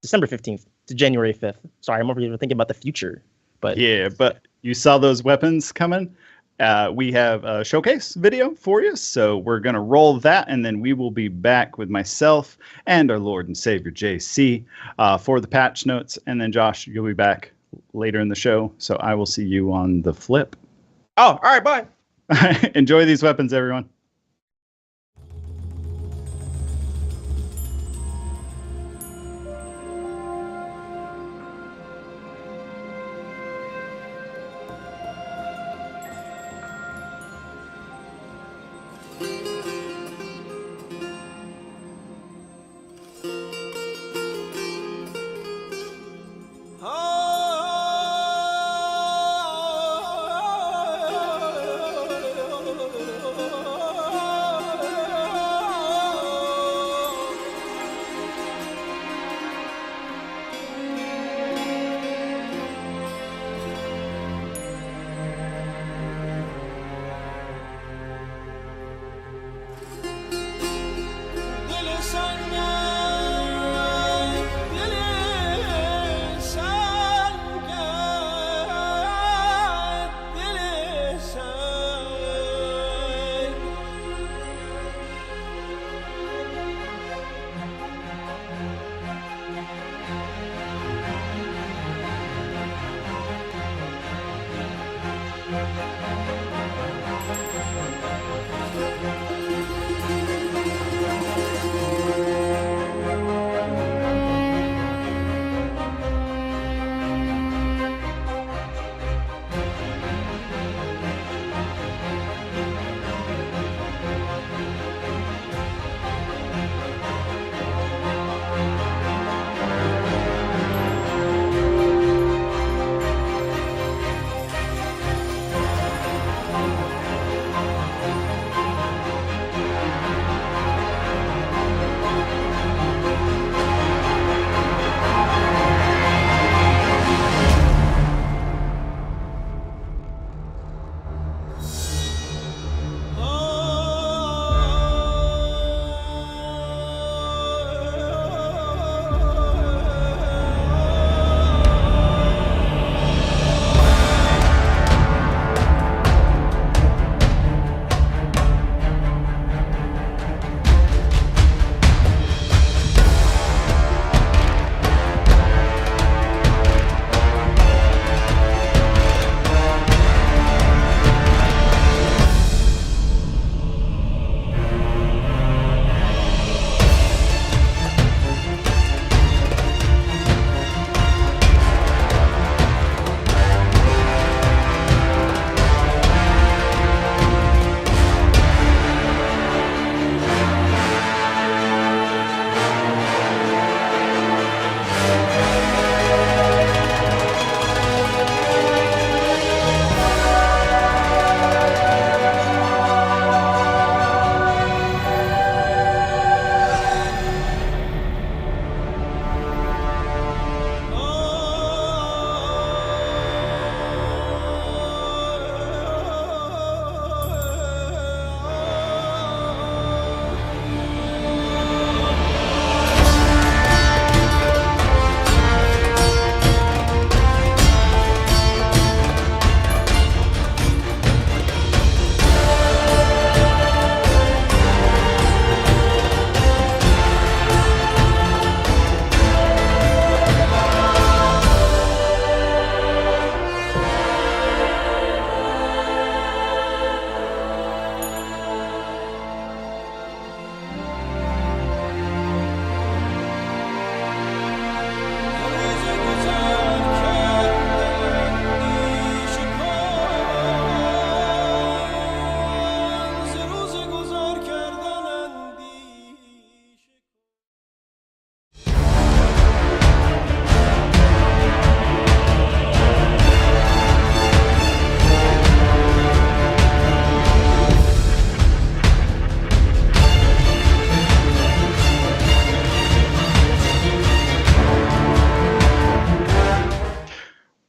December 15th to January 5th. Sorry, I'm over here thinking about the future. But yeah, but you saw those weapons coming. We have a showcase video for you, so we're gonna roll that, and then we will be back with myself and our Lord and Savior JC for the patch notes, and then Josh, you'll be back later in the show, so I will see you on the flip. Oh, all right, bye. Enjoy these weapons, everyone.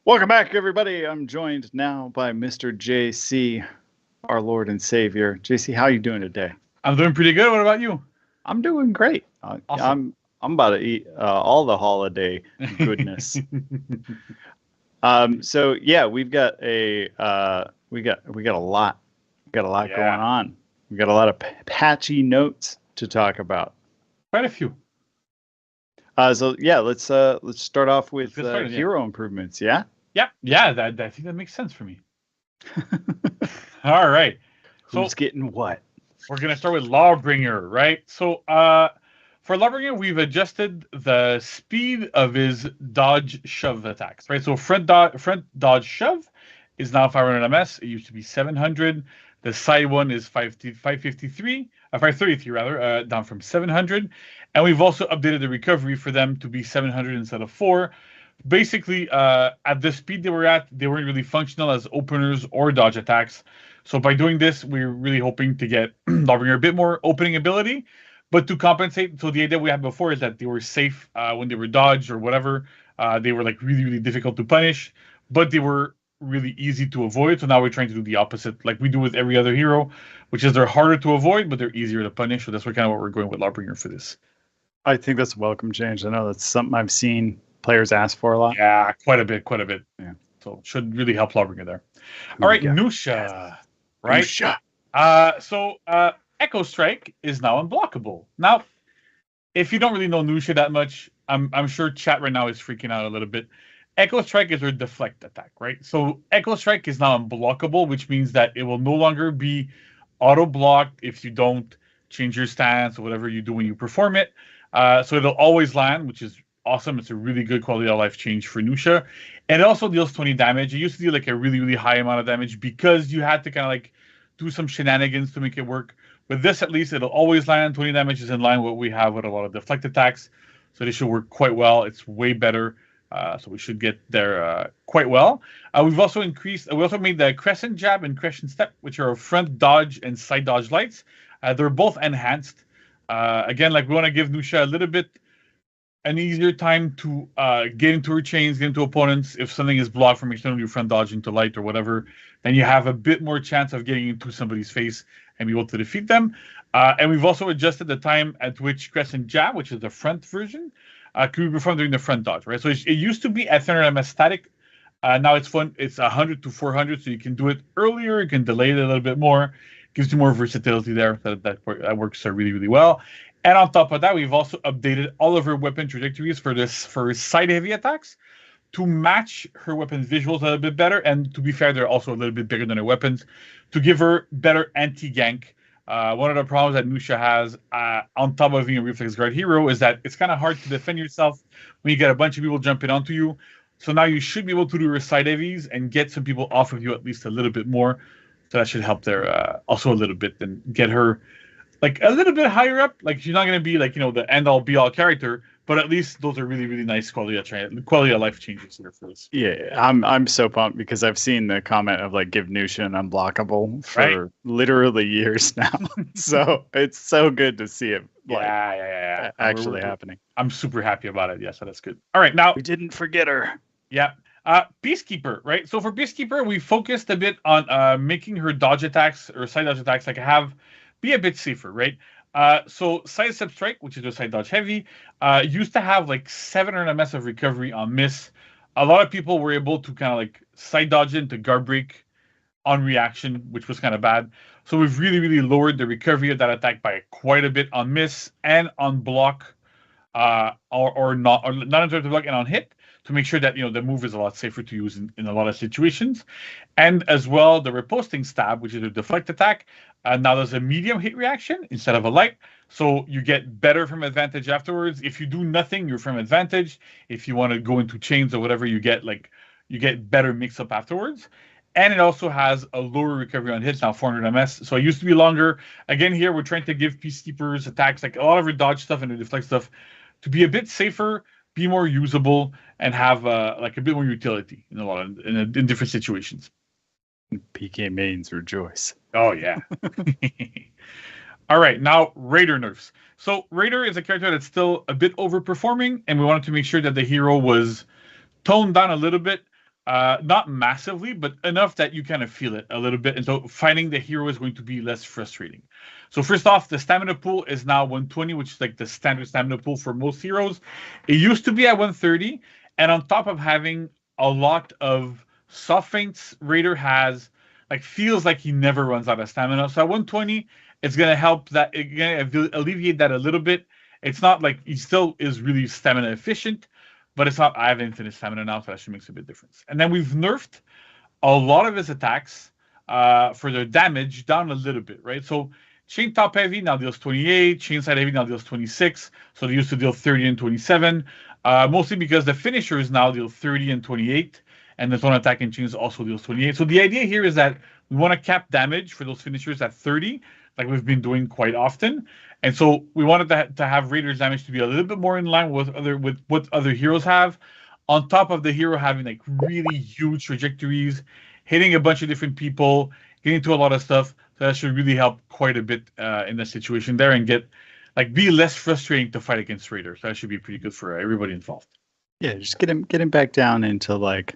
Welcome back, everybody. I'm joined now by Mr. JC, our Lord and Savior. JC, how are you doing today? I'm doing pretty good. What about you? I'm doing great. Awesome. I'm about to eat all the holiday goodness. So yeah, we've got a we got a lot going on. We got a lot of patchy notes to talk about. Quite a few. So yeah, let's start off with hero improvements. Yeah. Yeah. I think that makes sense for me. All right. Who's getting what? We're gonna start with Lawbringer, right? So for Lawbringer, we've adjusted the speed of his dodge shove attacks, right? So front dodge shove is now 500 ms. It used to be 700. The side one is 533 rather, down from 700. And we've also updated the recovery for them to be 700 instead of 4. Basically, at the speed they were at, they weren't really functional as openers or dodge attacks. So by doing this, we're really hoping to get Lawbringer a bit more opening ability. But to compensate, so the idea we had before is that they were safe when they were dodged or whatever. They were like really, really difficult to punish, but they were really easy to avoid. So now we're trying to do the opposite, like we do with every other hero, which is they're harder to avoid, but they're easier to punish. So that's what we're going with Lawbringer for this. I think that's a welcome change. I know that's something I've seen players ask for a lot. Yeah, quite a bit. Yeah. So it should really help Lawbringer there. All right, Nusha. Right? Nusha. So Echo Strike is now unblockable. Now, if you don't really know Nusha that much, I'm sure chat right now is freaking out a little bit. Echo Strike is her deflect attack, right? So Echo Strike is now unblockable, which means that it will no longer be auto-blocked if you don't change your stance or whatever you do when you perform it. So it'll always land, which is awesome. It's a really good quality of life change for Nusha. And it also deals 20 damage. It used to deal like a really, really high amount of damage because you had to kind of like do some shenanigans to make it work. With this, at least, it'll always land. 20 damage is in line with what we have with a lot of deflect attacks. So this should work quite well. It's way better. So we should get there quite well. We've also made the Crescent Jab and Crescent Step, which are front dodge and side dodge lights. They're both enhanced. Again, like we want to give Nusha a little bit an easier time to get into her chains, get into opponents. If something is blocked from external your front dodge into light or whatever, then you have a bit more chance of getting into somebody's face and be able to defeat them. And we've also adjusted the time at which Crescent Jab, which is the front version, can be performed during the front dodge, right? So it used to be at 300 ms static. Now it's 100 to 400, so you can do it earlier. You can delay it a little bit more. Gives you more versatility there. That works really, really well. And on top of that, we've also updated all of her weapon trajectories for side heavy attacks to match her weapon visuals a little bit better. And to be fair, they're also a little bit bigger than her weapons to give her better anti-gank. One of the problems that Nusha has on top of being a reflex guard hero is that it's kind of hard to defend yourself when you get a bunch of people jumping onto you. So now you should be able to do her side heavies and get some people off of you at least a little bit more. So that should help there also a little bit and get her like a little bit higher up. Like she's not going to be like, the end all be all character, but at least those are really, really nice quality of life changes here for us. Yeah, I'm so pumped because I've seen the comment of like give Nusha an unblockable for literally years now. So it's so good to see it actually happening. I'm super happy about it. Yeah, so that's good. All right, now we didn't forget her. Yeah. Peacekeeper, right? So for Peacekeeper, we focused a bit on making her dodge attacks or side dodge attacks be a bit safer, right? So Sidestep Strike, which is a side dodge heavy, used to have like 700 ms of recovery on miss. A lot of people were able to kind of like side dodge into guard break on reaction, which was kind of bad. So we've really, really lowered the recovery of that attack by quite a bit on miss and on block, or not in terms of block and on hit, to make sure that the move is a lot safer to use in a lot of situations. And as well, the Reposting Stab, which is a deflect attack, now there's a medium hit reaction instead of a light. So you get better from advantage afterwards. If you do nothing, you're from advantage. If you want to go into chains or whatever, you get better mix up afterwards. And it also has a lower recovery on hits, now 400 ms. So it used to be longer. Again, here we're trying to give Peacekeepers attacks, like a lot of her dodge stuff and her deflect stuff, to be a bit safer, be more usable, and have a bit more utility in different situations. PK mains rejoice. Oh yeah. All right, now Raider nerfs. So Raider is a character that's still a bit overperforming, and we wanted to make sure that the hero was toned down a little bit Not massively, but enough that you kind of feel it a little bit. And so fighting the hero is going to be less frustrating. So first off, the stamina pool is now 120, which is like the standard stamina pool for most heroes. It used to be at 130. And on top of having a lot of soft feints, Raider has, like, feels like he never runs out of stamina. So at 120, it's going to help that, it's going to alleviate that a little bit. It's not like he still is really stamina efficient, but it's not, I have infinite stamina now, so that should make a big difference. And then we've nerfed a lot of his attacks for their damage down a little bit, right? So Chain Top Heavy now deals 28, Chain Side Heavy now deals 26, so they used to deal 30 and 27, mostly because the finishers now deal 30 and 28, and the Zone Attack and Chains also deals 28. So the idea here is that we want to cap damage for those finishers at 30, like we've been doing quite often. And so we wanted to have Raider's damage to be a little bit more in line with what other heroes have, on top of the hero having like really huge trajectories, hitting a bunch of different people, getting to a lot of stuff. So that should really help quite a bit in the situation there, and be less frustrating to fight against Raider. So that should be pretty good for everybody involved. Yeah, just get him back down into like,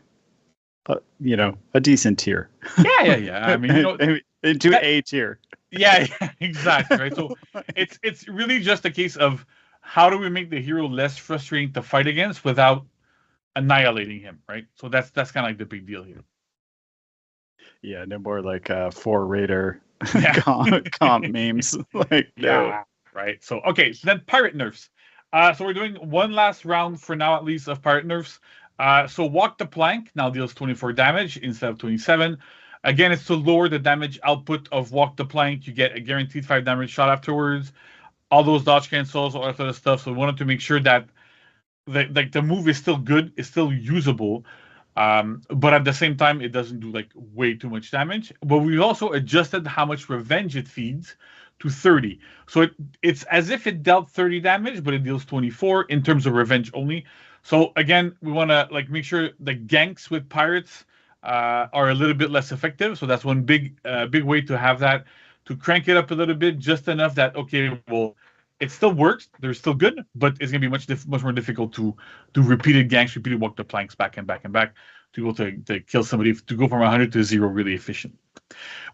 a decent tier. Yeah. I mean, into A tier. Yeah, exactly. Right. So it's really just a case of how do we make the hero less frustrating to fight against without annihilating him, right? So that's kind of like the big deal here. Yeah, no more like 4 Raider comp memes. Like, yeah, right. So okay, so then pirate nerfs. So we're doing one last round for now, at least, of pirate nerfs. So Walk the Plank now deals 24 damage instead of 27. Again, it's to lower the damage output of Walk the Plank. You get a guaranteed 5 damage shot afterwards. All those dodge cancels, all that sort of stuff. So we wanted to make sure that the move is still good, is still usable, but at the same time, it doesn't do like way too much damage. But we also adjusted how much revenge it feeds to 30. So it's as if it dealt 30 damage, but it deals 24 in terms of revenge only. So again, we want to like make sure the ganks with pirates are a little bit less effective. So that's one big way to have that, to crank it up a little bit, just enough that, okay, well, it still works, they're still good, but it's going to be much more difficult to do repeated ganks, repeated walk the planks back and back and back to go to kill somebody, to go from 100 to 0 really efficient.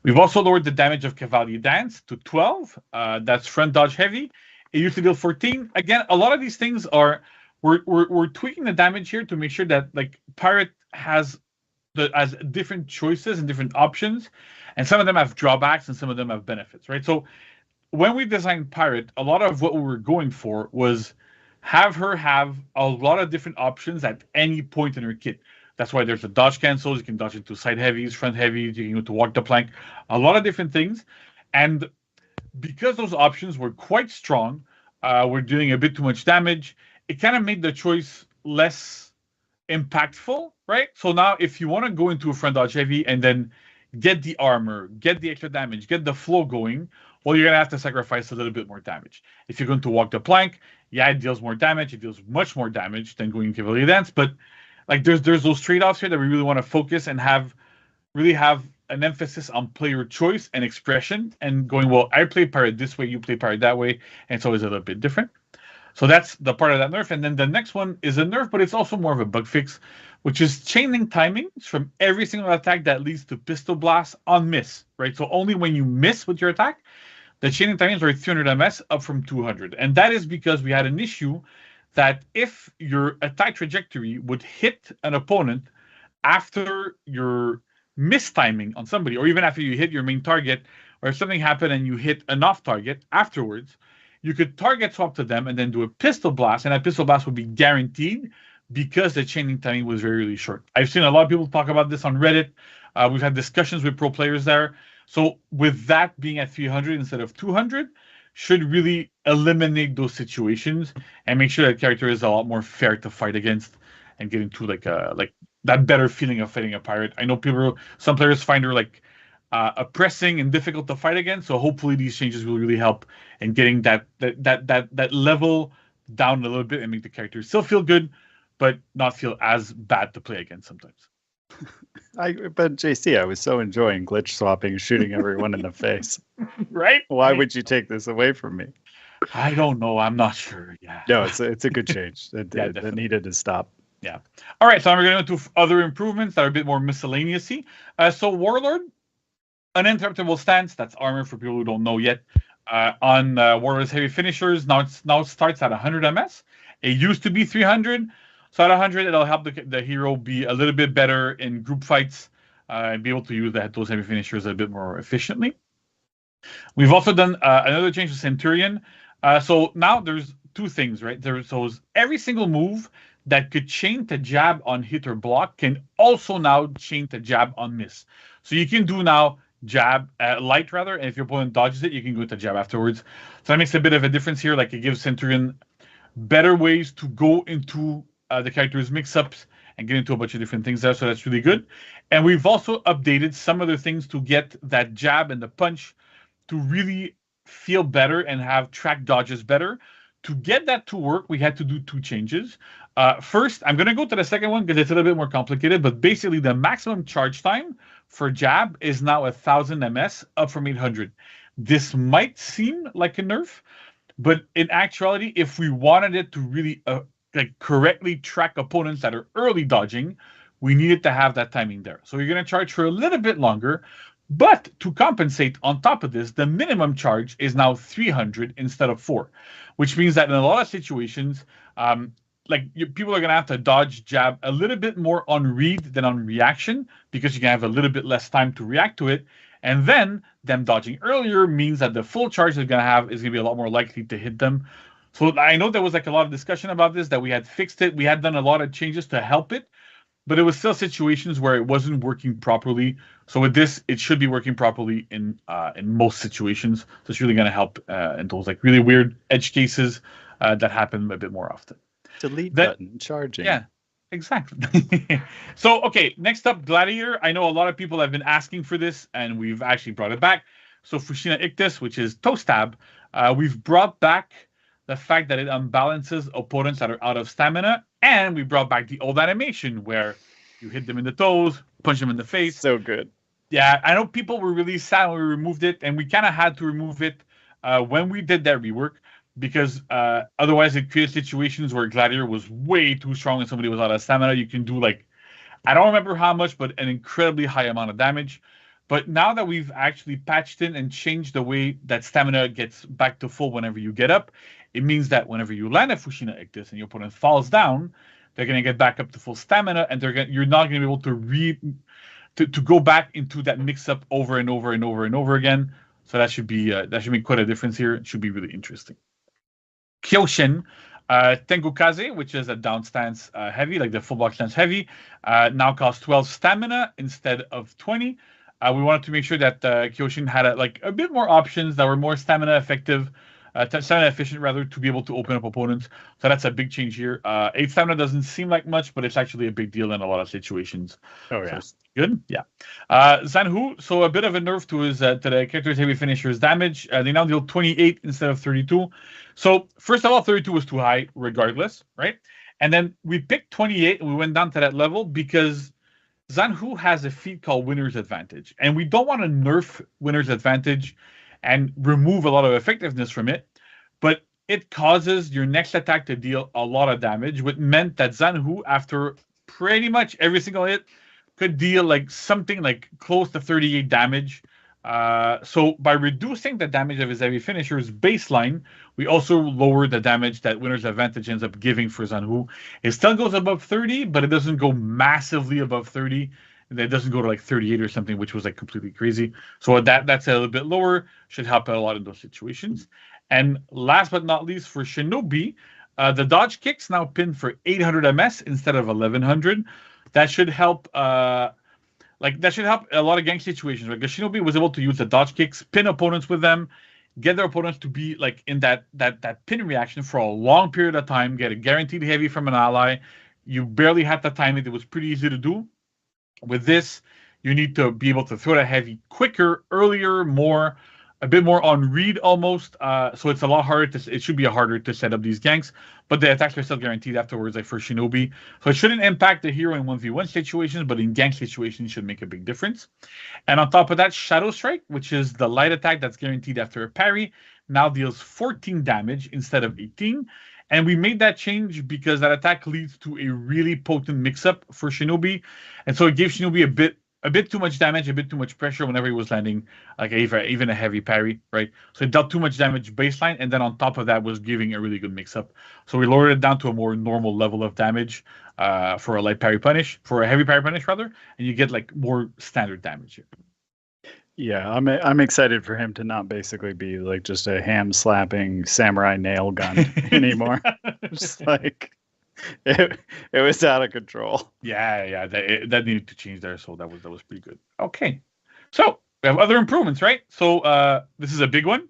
We've also lowered the damage of Cavalier Dance to 12. That's front dodge heavy. It used to deal 14. Again, a lot of these things are, we're tweaking the damage here to make sure that like Pirate has different choices and different options, and some of them have drawbacks and some of them have benefits, right? So when we designed Pirate, a lot of what we were going for was have her have a lot of different options at any point in her kit. That's why there's the dodge cancels. You can dodge into side heavies, front heavies. You can go to walk the plank. A lot of different things. And because those options were quite strong, we're doing a bit too much damage. It kind of made the choice less impactful, right? So now if you want to go into a front dodge heavy and then get the armor, get the extra damage, get the flow going, well, you're going to have to sacrifice a little bit more damage. If you're going to walk the plank, yeah, it deals more damage. It deals much more damage than going Cavalier Dance. But like there's those trade-offs here that we really want to focus and really have an emphasis on player choice and expression, and going, well, I play Pirate this way, you play Pirate that way, and it's always a little bit different. So that's the part of that nerf. And then the next one is a nerf, but it's also more of a bug fix, which is chaining timings from every single attack that leads to pistol blast on miss, right? So only when you miss with your attack, the chaining timings are 300 ms up from 200. And that is because we had an issue that if your attack trajectory would hit an opponent after your mistiming on somebody, or even after you hit your main target, or if something happened and you hit an off target afterwards, you could target swap to them and then do a pistol blast, and that pistol blast would be guaranteed because the chaining timing was very, really short. I've seen a lot of people talk about this on Reddit. We've had discussions with pro players there. So with that being at 300 instead of 200, should really eliminate those situations and make sure that character is a lot more fair to fight against and get into like that better feeling of fighting a pirate. I know some players find her like oppressing and difficult to fight against. So hopefully these changes will really help in getting that level down a little bit and make the character still feel good, but not feel as bad to play against sometimes. But JC, I was so enjoying glitch swapping, shooting everyone in the face. Right? Why would you take this away from me? I don't know. I'm not sure. Yeah. No, it's a good change. It needed to stop. Yeah. All right, so now we're going to go to other improvements that are a bit more miscellaneous-y. So Warlord, uninterruptible stance, that's armor for people who don't know yet. On Warlord's heavy finishers, now it starts at 100 MS. It used to be 300. So at 100, it'll help the hero be a little bit better in group fights and be able to use those heavy finishers a bit more efficiently. We've also done another change to Centurion. So now there's two things, right? So every single move that could chain to jab on hit or block can also now chain to jab on miss. So you can do now jab, light rather, and if your opponent dodges it, you can go to jab afterwards. So that makes a bit of a difference here. Like it gives Centurion better ways to go into the character's mix-ups and get into a bunch of different things there. So that's really good. And we've also updated some other things to get that jab and the punch to really feel better and have track dodges better. To get that to work, we had to do two changes. First, I'm going to go to the second one because it's a little bit more complicated, but basically the maximum charge time for jab is now 1000 MS, up from 800. This might seem like a nerf, but in actuality, if we wanted it to really correctly track opponents that are early dodging, we needed to have that timing there. So you're going to charge for a little bit longer, but to compensate on top of this, the minimum charge is now 300 instead of 4, which means that in a lot of situations, people are going to have to dodge jab a little bit more on read than on reaction because you can have a little bit less time to react to it. And then them dodging earlier means that the full charge they're going to have is going to be a lot more likely to hit them. So I know there was a lot of discussion about this, that we had fixed it. We had done a lot of changes to help it, but it was still situations where it wasn't working properly. So with this, it should be working properly in most situations. So it's really going to help in those really weird edge cases that happen a bit more often. Delete button, charging. Yeah, exactly. So, okay, next up, Gladiator. I know a lot of people have been asking for this, and we've actually brought it back. So Fushina Ictus, which is toe stab, we've brought back the fact that it unbalances opponents that are out of stamina, and we brought back the old animation where you hit them in the toes, punch them in the face. So good. Yeah, I know people were really sad when we removed it, and we kind of had to remove it when we did that rework, because otherwise it created situations where Gladiator was way too strong and somebody was out of stamina. You can do I don't remember how much, but an incredibly high amount of damage. But now that we've actually patched in and changed the way that stamina gets back to full whenever you get up, it means that whenever you land a Fushina Ictus and your opponent falls down, they're going to get back up to full stamina, and you're not going to be able to go back into that mix-up over and over and over and over again. So that should be quite a difference here. It should be really interesting. Kyoshin Tengukaze, which is a down stance heavy, like the full block stance heavy, now costs 12 stamina instead of 20. We wanted to make sure that Kyoshin had a bit more options that were more stamina effective, stamina efficient rather, to be able to open up opponents. So that's a big change here. 8 stamina doesn't seem like much, but it's actually a big deal in a lot of situations. Oh yeah, so good. Yeah. Zanhu, so a bit of a nerf to the character's heavy finishers damage. They now deal 28 instead of 32. So first of all, 32 was too high, regardless, right? And then we picked 28 and we went down to that level because Zanhu has a feat called Winner's Advantage, and we don't want to nerf Winner's Advantage and remove a lot of effectiveness from it, but it causes your next attack to deal a lot of damage, which meant that Zanhu, after pretty much every single hit, could deal something close to 38 damage. So by reducing the damage of his heavy finisher's baseline, we also lower the damage that Winner's Advantage ends up giving for Zanhu. It still goes above 30, but it doesn't go massively above 30. It doesn't go to 38 or something, which was completely crazy. So that's a little bit lower, should help out a lot in those situations. And last but not least, for Shinobi, the dodge kicks now pin for 800 MS instead of 1100. That should help. That should help a lot of gang situations. Because Shinobi was able to use the dodge kicks, pin opponents with them, get their opponents to be in that pin reaction for a long period of time, get a guaranteed heavy from an ally. You barely had to time it. It was pretty easy to do. With this, you need to be able to throw that heavy quicker, earlier, a bit more on read almost. So it's a lot harder it should be harder to set up these ganks, but the attacks are still guaranteed afterwards, for Shinobi. So it shouldn't impact the hero in 1v1 situations, but in gank situations, it should make a big difference. And on top of that, Shadow Strike, which is the light attack that's guaranteed after a parry, now deals 14 damage instead of 18. And we made that change because that attack leads to a really potent mix-up for Shinobi. And so it gave Shinobi a bit too much damage, a bit too much pressure whenever he was landing, like even a heavy parry, right? So it dealt too much damage baseline, and then on top of that was giving a really good mix-up. So we lowered it down to a more normal level of damage for a light parry punish, for a heavy parry punish rather, and you get like more standard damage here. Yeah, I'm excited for him to not basically be like just a ham slapping samurai nail gun anymore. Just like it was out of control. Yeah, that needed to change there, so that was pretty good. Okay, so we have other improvements, right? So this is a big one.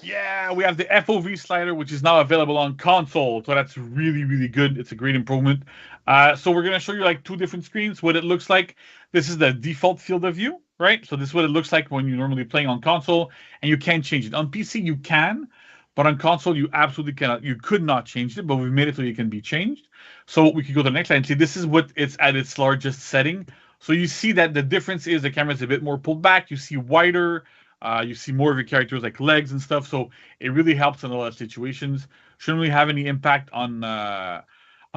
Yeah, we have the FOV slider, which is now available on console. So that's really, really good. It's a great improvement. So we're going to show you like two different screens, what it looks like. This is the default field of view, right? So this is what it looks like when you're normally playing on console, and you can't change it. On PC, you can, but on console, you absolutely cannot. You could not change it, but we've made it so it can be changed. So we could go to the next slide and see this is what it's at its largest setting. So you see that the difference is the camera is a bit more pulled back. You see wider. You see more of your characters like legs and stuff, so it really helps in a lot of situations. Shouldn't really have any impact on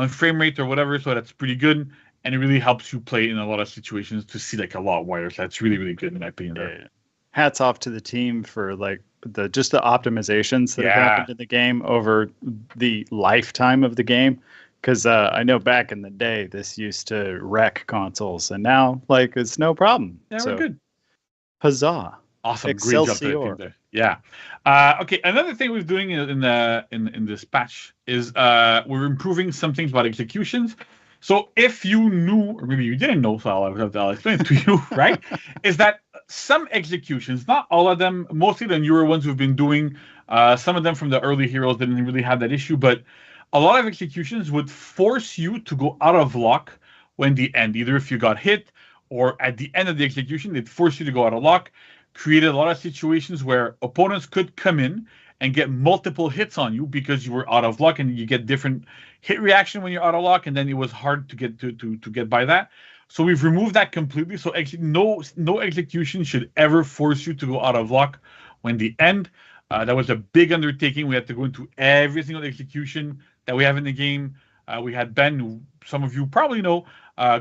frame rate or whatever, so that's pretty good. And it really helps you play in a lot of situations to see like a lot wider. So that's really, really good in my opinion. There. Hats off to the team for like the optimizations that have happened in the game over the lifetime of the game. Because I know back in the day this used to wreck consoles, and now like it's no problem. Yeah, we're good. Huzzah! Awesome, Excelsior. Great job there. Yeah. Okay. Another thing we're doing in this patch is we're improving some things about executions. So if you knew, or maybe you didn't know, so I'll explain it to you, right? Is that some executions, not all of them, mostly the newer ones we've been doing. Some of them from the early heroes didn't really have that issue, but a lot of executions would force you to go out of lock when the end, either if you got hit or at the end of the execution, they'd force you to go out of lock. Created a lot of situations where opponents could come in and get multiple hits on you because you were out of luck, and you get different hit reaction when you're out of luck, and then it was hard to get to get by that. So we've removed that completely. So no execution should ever force you to go out of luck when the end. That was a big undertaking. We had to go into every single execution that we have in the game. We had Ben, who some of you probably know,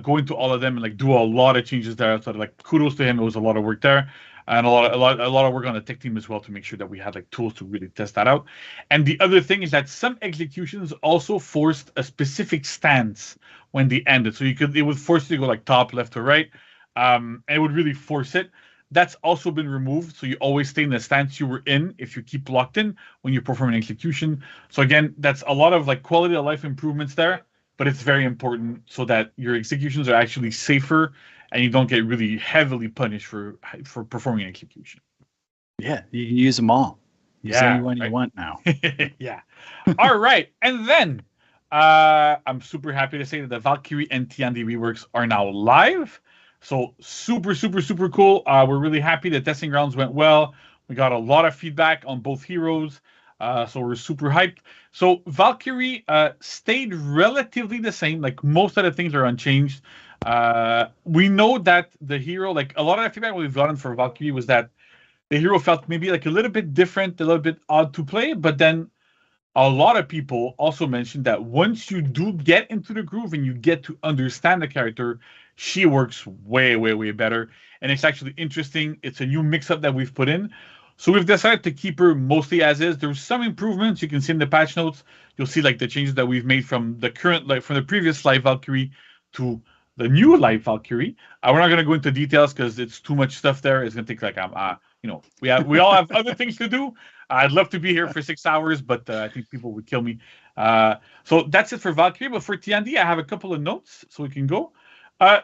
go into all of them and like do a lot of changes there. So like kudos to him. It was a lot of work there. And a lot of work on the tech team as well to make sure that we had like tools to really test that out. And the other thing is that some executions also forced a specific stance when they ended. So it would force you to go like top, left, or right. And it would really force it. That's also been removed. So you always stay in the stance you were in if you keep locked in when you perform an execution. So again, that's a lot of like quality of life improvements there, but it's very important so that your executions are actually safer and you don't get really heavily punished for performing an execution. Yeah, you can use them all. Use anyone you want now. Yeah. All right. And then I'm super happy to say that the Valkyrie and Tiandi reworks are now live. So super, super, super cool. We're really happy. The testing grounds went well. We got a lot of feedback on both heroes. So we're super hyped. So Valkyrie stayed relatively the same. Like most of the things are unchanged. We know that the hero, like a lot of the feedback we've gotten for Valkyrie was that the hero felt maybe like a little bit different, a little bit odd to play, but then a lot of people also mentioned that once you do get into the groove and you get to understand the character, she works way, way, way better. And it's actually interesting. It's a new mix-up that we've put in. So we've decided to keep her mostly as is. There's some improvements you can see in the patch notes. You'll see like the changes that we've made from the current, like from the previous live Valkyrie to the new live Valkyrie. We're not going to go into details because it's too much stuff there. It's going to take like we all have other things to do. I'd love to be here for 6 hours, but I think people would kill me. So that's it for Valkyrie. But for Tiandi, I have a couple of notes so we can go.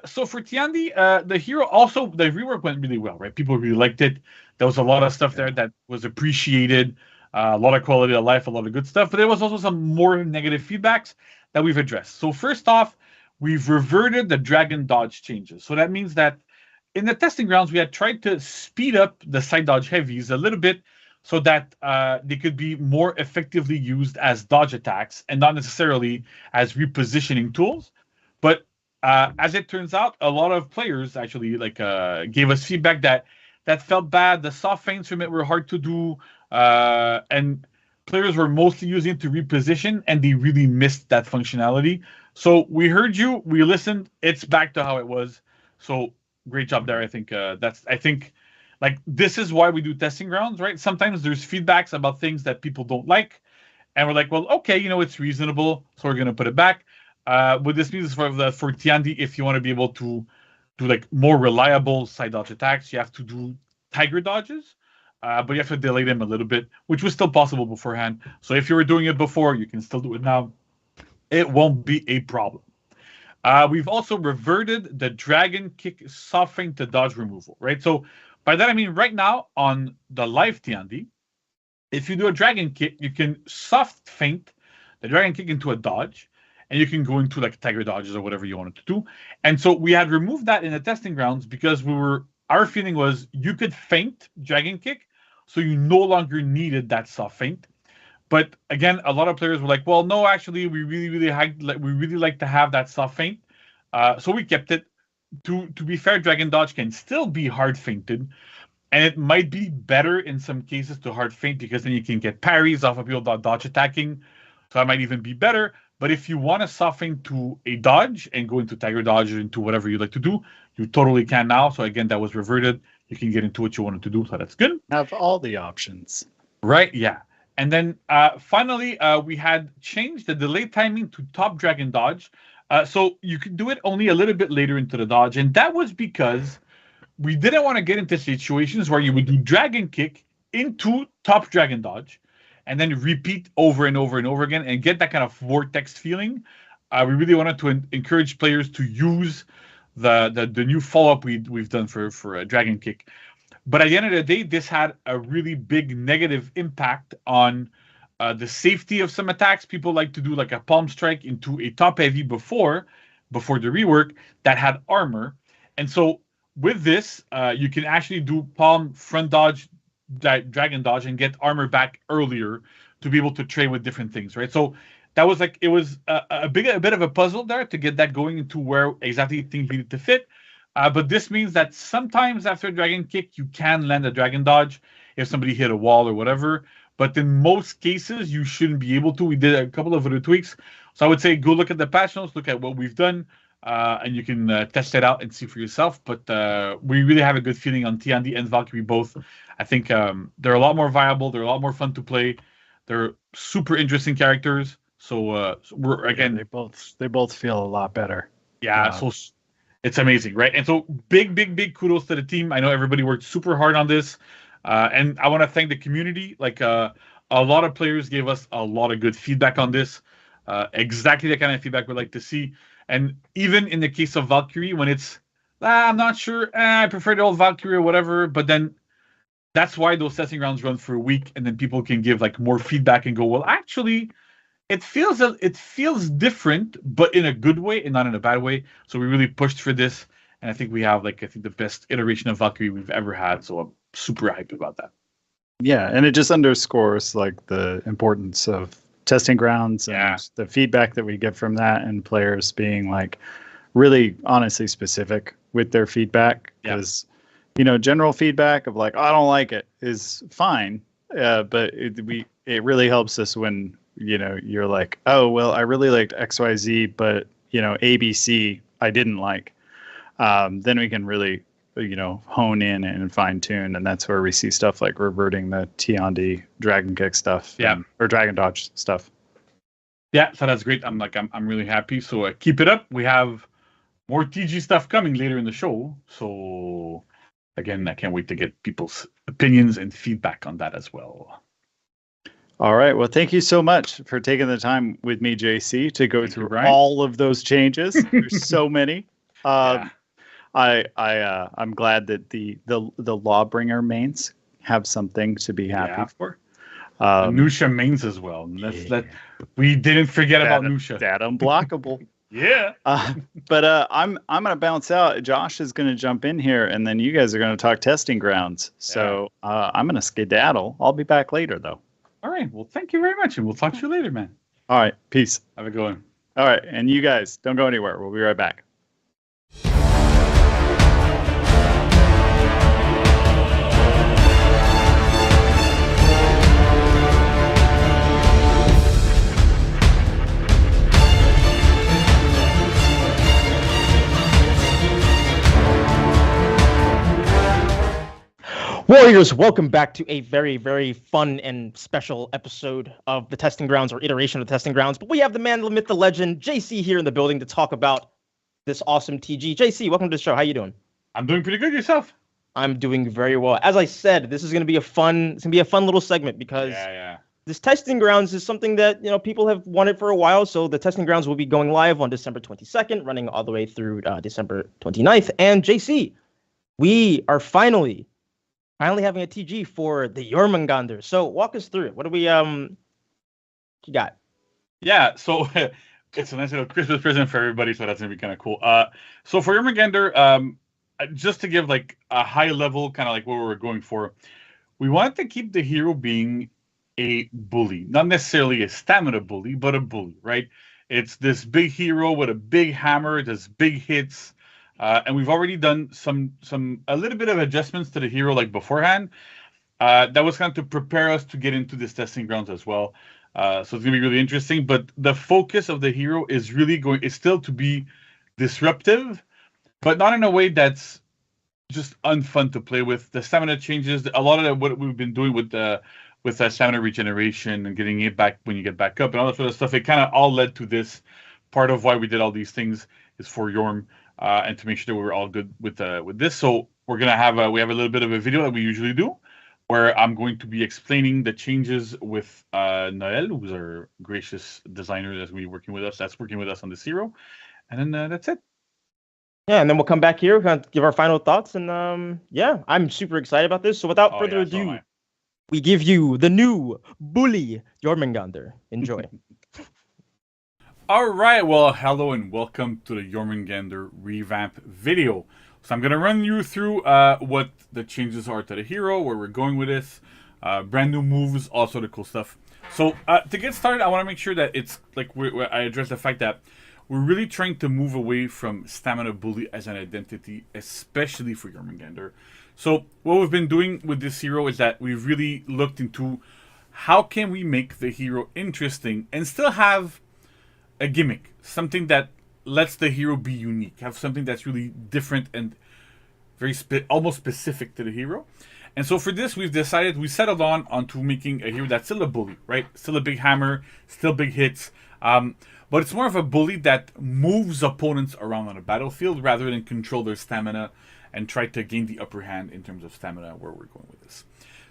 So for Tiandi, the hero also, the rework went really well, right? People really liked it. There was a lot of stuff there that was appreciated, a lot of quality of life, a lot of good stuff. But there was also some more negative feedbacks that we've addressed. So first off, we've reverted the dragon dodge changes. So that means that in the testing grounds, we had tried to speed up the side dodge heavies a little bit so that they could be more effectively used as dodge attacks and not necessarily as repositioning tools. But as it turns out, a lot of players actually gave us feedback that felt bad. The soft feints from it were hard to do. And players were mostly using it to reposition, and they really missed that functionality. So we heard you, we listened. It's back to how it was. So great job there. I think like this is why we do testing grounds, right? Sometimes there's feedbacks about things that people don't like, and we're like, well, okay, it's reasonable, so we're gonna put it back. What this means is for Tiandi, if you want to be able to do like more reliable side dodge attacks, you have to do tiger dodges, but you have to delay them a little bit, which was still possible beforehand. So if you were doing it before, you can still do it now. It won't be a problem. We've also reverted the dragon kick soft feint to dodge removal, right? So by that I mean right now on the live Tiandi, if you do a dragon kick, you can soft feint the dragon kick into a dodge, and you can go into like tiger dodges or whatever you wanted to do. And so we had removed that in the testing grounds because our feeling was you could feint dragon kick, so you no longer needed that soft feint. But again, a lot of players were like, well, no, actually, we really like to have that soft feint. So we kept it. To be fair, dragon dodge can still be hard feinted, and it might be better in some cases to hard feint because then you can get parries off of people dodge attacking. So that might even be better. But if you want to soft feint to a dodge and go into tiger dodge or into whatever you like to do, you totally can now. So again, that was reverted. You can get into what you wanted to do. So that's good. Have all the options. Right, yeah. And then finally, we had changed the delay timing to top dragon dodge. So you could do it only a little bit later into the dodge. And that was because we didn't want to get into situations where you would do dragon kick into top dragon dodge and then repeat over and over and over again and get that kind of vortex feeling. We really wanted to encourage players to use the new follow-up we've done for a dragon kick. But at the end of the day, this had a really big negative impact on the safety of some attacks. People like to do like a palm strike into a top heavy before the rework that had armor. And so with this, you can actually do palm front dodge, dragon dodge, and get armor back earlier to be able to trade with different things, right? So that was like, it was a bit of a puzzle there to get that going into where exactly things needed to fit. But this means that sometimes after a dragon kick, you can land a dragon dodge if somebody hit a wall or whatever. But in most cases, you shouldn't be able to. We did a couple of other tweaks. So I would say go look at the patch notes, look at what we've done, and you can test it out and see for yourself. But we really have a good feeling on Tiandi and Valkyrie both. I think they're a lot more viable. They're a lot more fun to play. They're super interesting characters. So we're again, they both feel a lot better. Yeah. So it's amazing, right? And so big kudos to the team. I know everybody worked super hard on this. And I want to thank the community. Like a lot of players gave us a lot of good feedback on this. Exactly the kind of feedback we'd like to see. And even in the case of Valkyrie, when it's, I'm not sure, I prefer the old Valkyrie or whatever, but then that's why those testing rounds run for a week, and then people can give like more feedback and go, well, actually, it feels different, but in a good way and not in a bad way. So we really pushed for this, and I think we have the best iteration of Valkyrie we've ever had. So I'm super hyped about that. Yeah, and it just underscores like the importance of testing grounds and the feedback that we get from that, and players being like really honestly specific with their feedback. Because general feedback of like, I don't like it is fine, but it really helps us when you're like, oh well, I really liked XYZ, but ABC I didn't like. Then we can really hone in and fine tune, and that's where we see stuff like reverting the Tiandi dragon kick stuff, or dragon dodge stuff. Yeah, so that's great. I'm really happy. So keep it up. We have more TG stuff coming later in the show. So again, I can't wait to get people's opinions and feedback on that as well. All right. Well, thank you so much for taking the time with me, JC, to go through all of those changes. There's so many. I'm glad that the Lawbringer mains have something to be happy for. Nusha mains as well. We didn't forget about Nusha. That unblockable. Yeah. But I'm gonna bounce out. Josh is gonna jump in here, and then you guys are gonna talk testing grounds. So I'm gonna skedaddle. I'll be back later, though. All right. Well, thank you very much, and we'll talk to you later, man. All right. Peace. Have a good one. All right, and you guys don't go anywhere. We'll be right back. Warriors, welcome back to a very, very fun and special episode of the Testing Grounds, or iteration of the Testing Grounds. But we have the man, the myth, the legend, JC here in the building to talk about this awesome TG. JC, welcome to the show. How you doing? I'm doing pretty good. Yourself? I'm doing very well. As I said, this is going to be a fun little segment because this Testing Grounds is something that, you know, people have wanted for a while. So the Testing Grounds will be going live on December 22nd, running all the way through December 29th. And JC, we are finally having a TG for the Jormungandr. So walk us through it. What do we you got? Yeah, so it's a nice little Christmas present for everybody, so that's gonna be kind of cool. So for Jormungandr, just to give like a high level, kind of like what we were going for, we wanted to keep the hero being a bully, not necessarily a stamina bully, but a bully, right? It's this big hero with a big hammer, does big hits. And we've already done a little bit of adjustments to the hero like beforehand. That was kind of to prepare us to get into this Testing Grounds as well. So it's gonna be really interesting. But the focus of the hero is still to be disruptive, but not in a way that's just unfun to play with. The stamina changes. A lot of what we've been doing with stamina regeneration and getting it back when you get back up and all that sort of stuff, it kind of all led to this. Part of why we did all these things is for Jorm. And to make sure that we're all good with this. So we're gonna have a little bit of a video that we usually do, where I'm going to be explaining the changes with Noel, who's our gracious designer that's working with us on this hero, and then that's it. Yeah, and then we'll come back here, kind of give our final thoughts, and yeah, I'm super excited about this. So without further ado, we give you the new bully Jormungandr. Enjoy. All right, well, hello and welcome to the Jormungandr revamp video. So I'm going to run you through what the changes are to the hero, where we're going with this, brand new moves, all sort of cool stuff. So to get started, I want to make sure that it's like I address the fact that we're really trying to move away from stamina bully as an identity, especially for Jormungandr. So what we've been doing with this hero is that we've really looked into how can we make the hero interesting and still have a gimmick, something that lets the hero be unique, have something that's really different and very almost specific to the hero. And so for this, we settled onto making a hero that's still a bully, right? Still a big hammer, still big hits, but it's more of a bully that moves opponents around on a battlefield rather than control their stamina and try to gain the upper hand in terms of stamina, where we're going with this.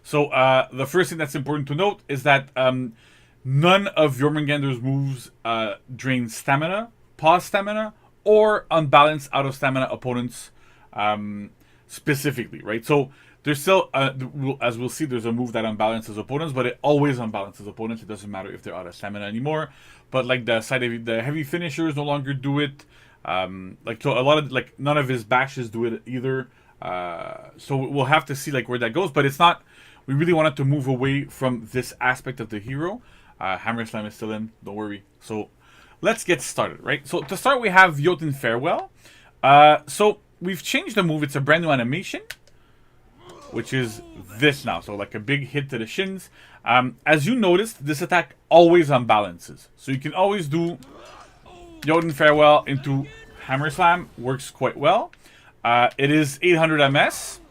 So the first thing that's important to note is that none of Jormungandr's moves drain stamina, pause stamina, or unbalance out of stamina opponents specifically, right? So there's still, as we'll see, there's a move that unbalances opponents, but it always unbalances opponents. It doesn't matter if they're out of stamina anymore. But like the heavy finishers no longer do it. So a lot of none of his bashes do it either. So we'll have to see where that goes. But it's not. We really wanted to move away from this aspect of the hero. Hammer Slam is still in, don't worry. So let's get started, right? So to start, we have Jotun Farewell. So we've changed the move. It's a brand new animation, which is this now. So like a big hit to the shins. As you noticed, this attack always unbalances. So you can always do Jotun Farewell into Hammer Slam. Works quite well. It is 800 MS.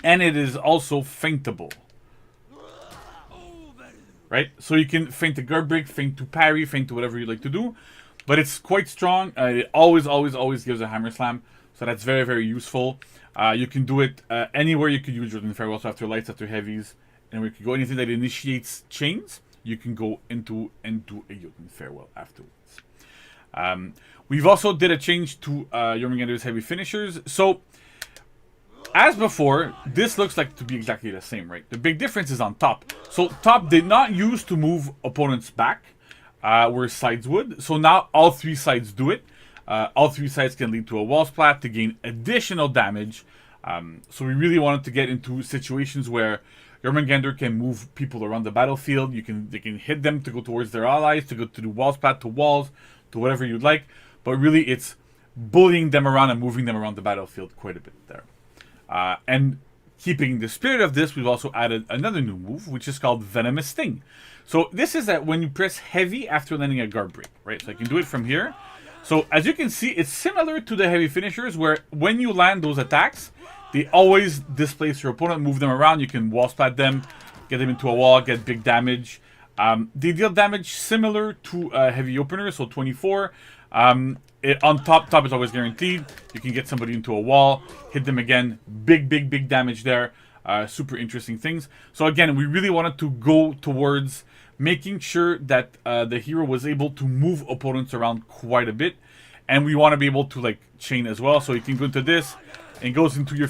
And it is also feintable. Right? So you can feint to guard break, feint to parry, feint to whatever you like to do. But it's quite strong. It always gives a Hammer Slam. So that's very, very useful. You can do it anywhere you could use Jotun Farewell. So after lights, after heavies. And we could go anything that initiates chains. You can go into and do a Jotun Farewell afterwards. We've also did a change to Jormungandr's heavy finishers. So as before, this looks like to be exactly the same, right? The big difference is on top. So top did not use to move opponents back, where sides would. So now all three sides do it. All three sides can lead to a wall splat to gain additional damage. So we really wanted to get into situations where Jormungandr can move people around the battlefield. They can hit them to go towards their allies, to go to the wall splat, to walls, to whatever you'd like. But really, it's bullying them around and moving them around the battlefield quite a bit there. And keeping the spirit of this, we've also added another new move, which is called Venomous Sting. So this is that when you press heavy after landing a guard break, right? So I can do it from here. So as you can see, it's similar to the heavy finishers, where when you land those attacks, they always displace your opponent, move them around. You can wall splat them, get them into a wall, get big damage. They deal damage similar to heavy openers, so 24. On top is always guaranteed. You can get somebody into a wall, hit them again, big damage there. Super interesting things. So again, we really wanted to go towards making sure that the hero was able to move opponents around quite a bit, and we want to be able to like chain as well. So you can go into this, and goes into your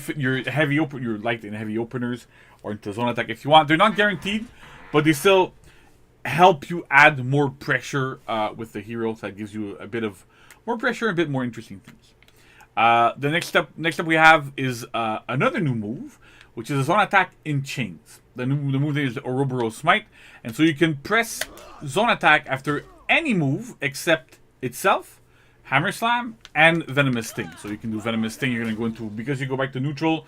light and heavy openers, or into zone attack if you want. They're not guaranteed, but they still help you add more pressure with the hero. So that gives you a bit of more pressure, a bit more interesting things. The next step we have is another new move, which is a zone attack in chains. The move name is the Ouroboros Smite, and so you can press zone attack after any move except itself, Hammer Slam, and Venomous Sting. So you can do Venomous Sting. You're going to go into, because you go back to neutral,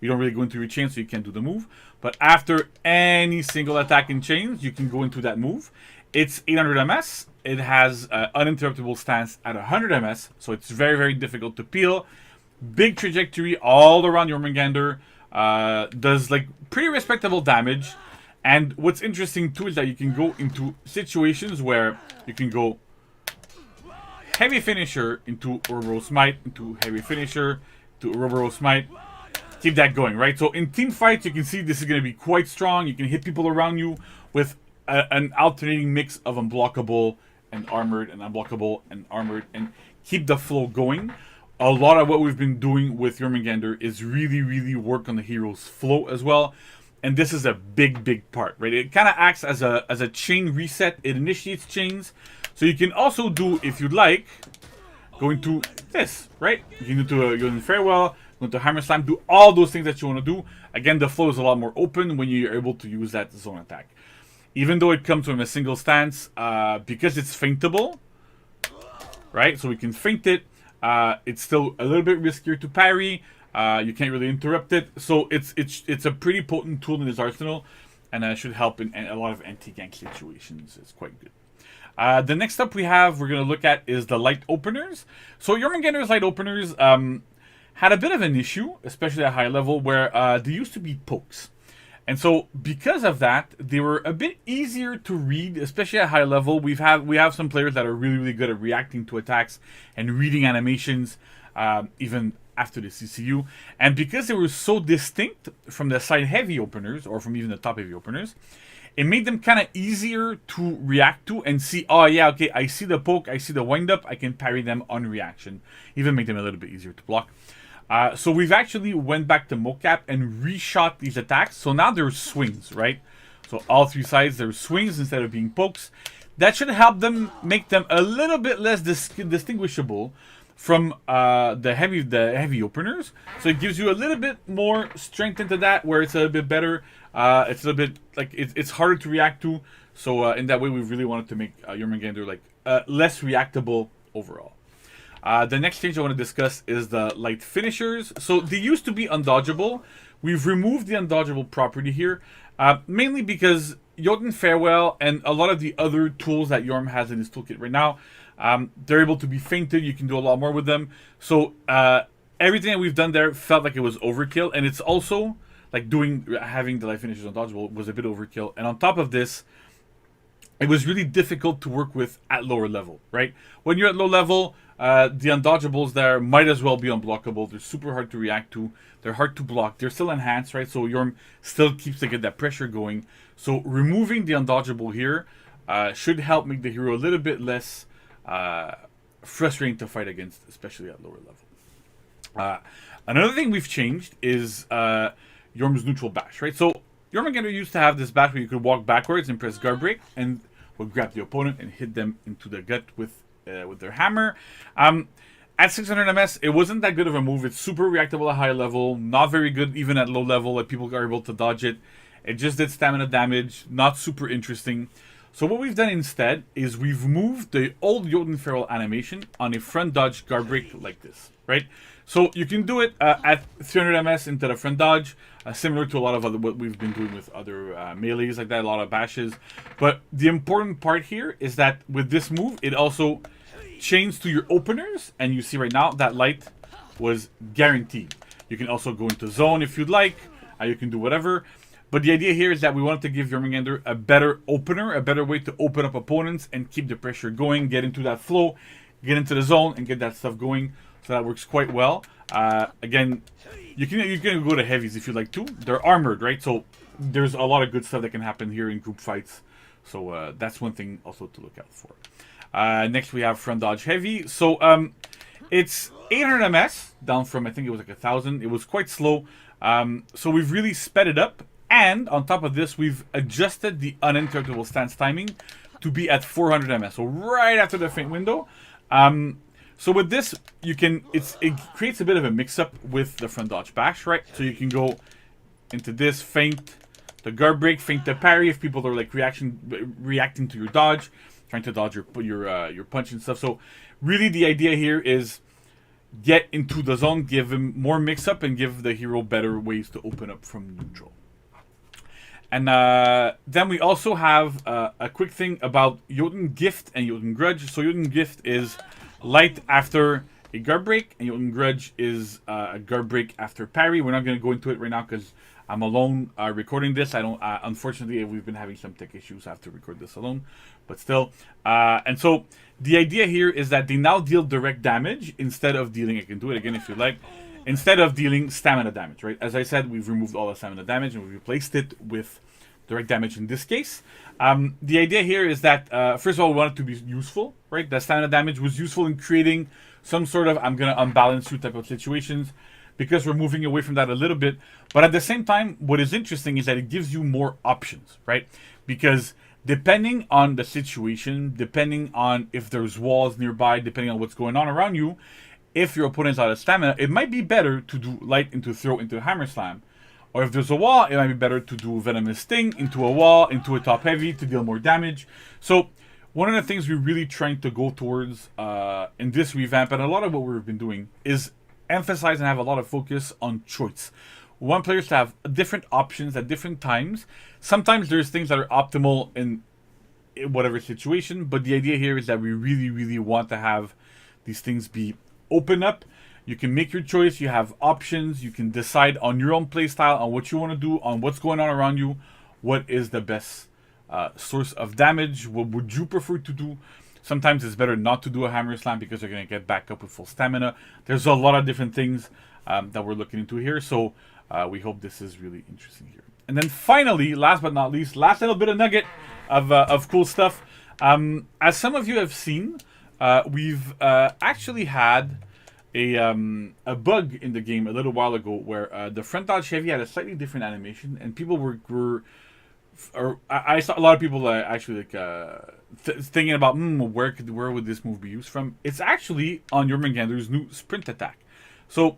you don't really go into your chain, so you can't do the move. But after any single attack in chains, you can go into that move. It's 800 MS. It has uninterruptible stance at 100 MS, so it's very difficult to peel. Big trajectory all around Jormungandr. Does like pretty respectable damage. And what's interesting too is that you can go into situations where you can go heavy finisher into Ouroboros Smite, into heavy finisher to Ouroboros Smite. Keep that going, right? So in team fights, you can see this is going to be quite strong. You can hit people around you with an alternating mix of unblockable and armored and unblockable and armored, and keep the flow going. A lot of what we've been doing with Jormungandr is really work on the hero's flow as well. And this is a big part, right? It kind of acts as a chain reset. It initiates chains. So you can also do, if you'd like, go into this, right? You can go into Farewell, go into Hammer Slam, do all those things that you want to do. Again, the flow is a lot more open when you're able to use that zone attack. Even though it comes from a single stance, because it's feintable, right? So we can feint it. It's still a little bit riskier to parry. You can't really interrupt it. So it's a pretty potent tool in his arsenal, and should help in a lot of anti-gank situations. It's quite good. The next up we're going to look at is the light openers. So Jormungandr's light openers had a bit of an issue, especially at high level, where they used to be pokes. And so because of that, they were a bit easier to read, especially at high level. We have some players that are really good at reacting to attacks and reading animations, even after the CCU. And because they were so distinct from the side heavy openers, or from even the top heavy openers, it made them kind of easier to react to and see, oh yeah, okay, I see the poke, I see the wind up, I can parry them on reaction. Even make them a little bit easier to block. So we've actually went back to mocap and reshot these attacks. So now there's swings, right? So all three sides, there's swings instead of being pokes. That should help them, make them a little bit less distinguishable from the heavy openers. So it gives you a little bit more strength into that, where it's a little bit better. It's a little bit like it's harder to react to. So in that way, we really wanted to make Jormungandr like less reactable overall. The next change I want to discuss is the light finishers. So they used to be undodgeable. We've removed the undodgeable property here, mainly because Jotun Farewell and a lot of the other tools that Jorm has in his toolkit right now, they're able to be feinted. You can do a lot more with them. So everything that we've done there felt like it was overkill, and it's also like having the light finishers undodgeable was a bit overkill. And on top of this, it was really difficult to work with at lower level, right? When you're at low level, the undodgeables there might as well be unblockable. They're super hard to react to. They're hard to block. They're still enhanced, right? So Jorm still keeps to get that pressure going. So removing the undodgeable here should help make the hero a little bit less frustrating to fight against, especially at lower level. Another thing we've changed is Jorm's neutral bash, right? So Jormungandr used to have this bash where you could walk backwards and press guard break and would grab the opponent and hit them into the gut with their hammer. At 600 MS, it wasn't that good of a move. It's super reactable at high level, not very good even at low level, like people are able to dodge it. It just did stamina damage, not super interesting. So what we've done instead is we've moved the old Jotun Farewell animation on a front dodge guard break like this, right? So you can do it at 300 MS into the front dodge, similar to a lot of what we've been doing with other melees like that, a lot of bashes. But the important part here is that with this move, it also chains to your openers, and you see right now that light was guaranteed. You can also go into zone if you'd like. You can do whatever. But the idea here is that we wanted to give Jormungandr a better opener, a better way to open up opponents and keep the pressure going, get into that flow, get into the zone, and get that stuff going. So that works quite well. Again, you can go to heavies if you like to. They're armored, right? So there's a lot of good stuff that can happen here in group fights. So that's one thing also to look out for. Next we have front dodge heavy. So it's 800 ms, down from I think it was like 1,000. It was quite slow. So we've really sped it up. And on top of this, we've adjusted the uninterruptible stance timing to be at 400 ms. So right after the feint window. So with this, it creates a bit of a mix-up with the front dodge bash, right? So you can go into this, feint, the guard break, feint the parry if people are like reacting to your dodge, trying to dodge your punch and stuff. So really the idea here is get into the zone, give him more mix-up, and give the hero better ways to open up from neutral. And then we also have a quick thing about Jotun Gift and Jotun Grudge. So Jotun Gift is light after a guard break, and Jotun Grudge is a guard break after parry. We're not going to go into it right now because I'm alone recording this. I don't. Unfortunately, we've been having some tech issues. I have to record this alone, but still. And so the idea here is that they now deal direct damage instead of dealing. I can do it again if you like. Instead of dealing stamina damage, right? As I said, we've removed all the stamina damage and we've replaced it with direct damage in this case. The idea here is that, first of all, we want it to be useful, right? The stamina damage was useful in creating some sort of I'm going to unbalance you type of situations because we're moving away from that a little bit. But at the same time, what is interesting is that it gives you more options, right? Because depending on the situation, depending on if there's walls nearby, depending on what's going on around you, if your opponent's out of stamina, it might be better to do light into throw into hammer slam. Or if there's a wall, it might be better to do venomous sting into a wall, into a top heavy to deal more damage. So one of the things we're really trying to go towards in this revamp, and a lot of what we've been doing, is emphasize and have a lot of focus on choice. We want players to have different options at different times. Sometimes there's things that are optimal in whatever situation, but the idea here is that we really, really want to have these things be open up. You can make your choice. You have options. You can decide on your own playstyle, on what you want to do, on what's going on around you. What is the best source of damage? What would you prefer to do? Sometimes it's better not to do a hammer slam because you're going to get back up with full stamina. There's a lot of different things that we're looking into here. So we hope this is really interesting here. And then finally, last but not least, last little bit of nugget of cool stuff. As some of you have seen, we've actually had a bug in the game a little while ago where the front dodge heavy had a slightly different animation, and people I saw a lot of people actually like thinking about where would this move be used from. It's actually on Jormungandr's new sprint attack. So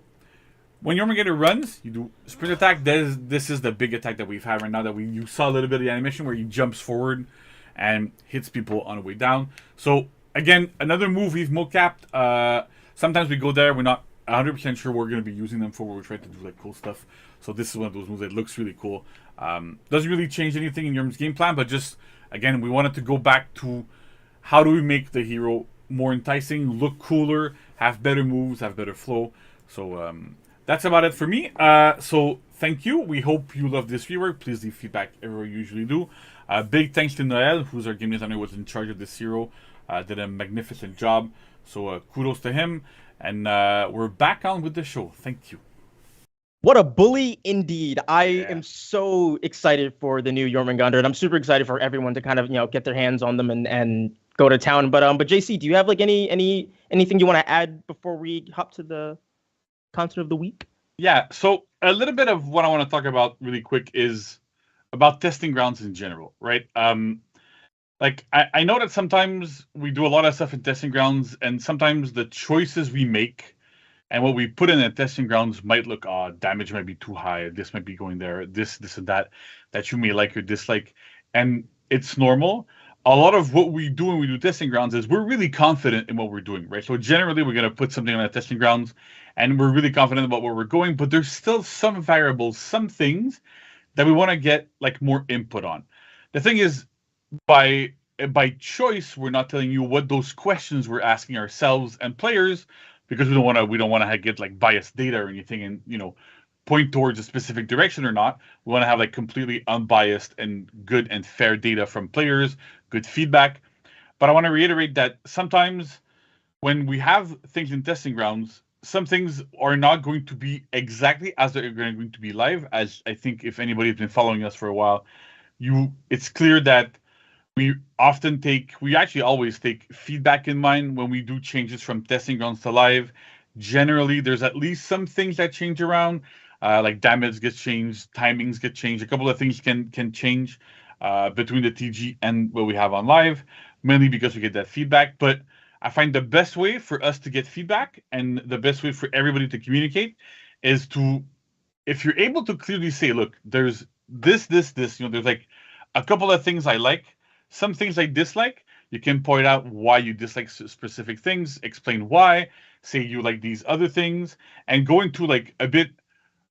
when Jormungandr runs, you do sprint attack. This is the big attack that we've had right now. That you saw a little bit of the animation where he jumps forward and hits people on the way down. So again, another move we've mocapped. Sometimes we go there, we're not 100% sure we're going to be using them for what we're trying to do like cool stuff. So this is one of those moves that looks really cool. Doesn't really change anything in Jorm's game plan, but just, again, we wanted to go back to how do we make the hero more enticing, look cooler, have better moves, have better flow. So that's about it for me. So thank you. We hope you love this rework. Please leave feedback everywhere you usually do. Big thanks to Noel, who's our game designer, was in charge of this hero. Did a magnificent job. So kudos to him. And we're back on with the show. Thank you. What a bully indeed. I am so excited for the new Jormungandr, and I'm super excited for everyone to kind of, get their hands on them and go to town. But JC, do you have like anything you want to add before we hop to the content of the week? Yeah, so a little bit of what I want to talk about really quick is about testing grounds in general, right? Like, I know that sometimes we do a lot of stuff in testing grounds, and sometimes the choices we make and what we put in the testing grounds might look odd. Damage might be too high. This might be going there. This and that you may like or dislike. And it's normal. A lot of what we do when we do testing grounds is we're really confident in what we're doing, right? So generally, we're going to put something on the testing grounds, and we're really confident about where we're going. But there's still some variables, some things that we want to get like more input on. The thing is, by choice, we're not telling you what those questions we're asking ourselves and players, because we don't want to get like biased data or anything, and point towards a specific direction or not. We want to have like completely unbiased and good and fair data from players, good feedback. But I want to reiterate that sometimes when we have things in testing grounds, some things are not going to be exactly as they're going to be live. As I think if anybody's been following us for a while, it's clear that we actually always take feedback in mind when we do changes from testing grounds to live. Generally, there's at least some things that change around, like damage gets changed, timings get changed. A couple of things can change between the TG and what we have on live, mainly because we get that feedback. But I find the best way for us to get feedback and the best way for everybody to communicate is if you're able to clearly say, look, there's this, there's like a couple of things I like, some things I dislike. You can point out why you dislike specific things, explain why, say you like these other things, and go into like a bit,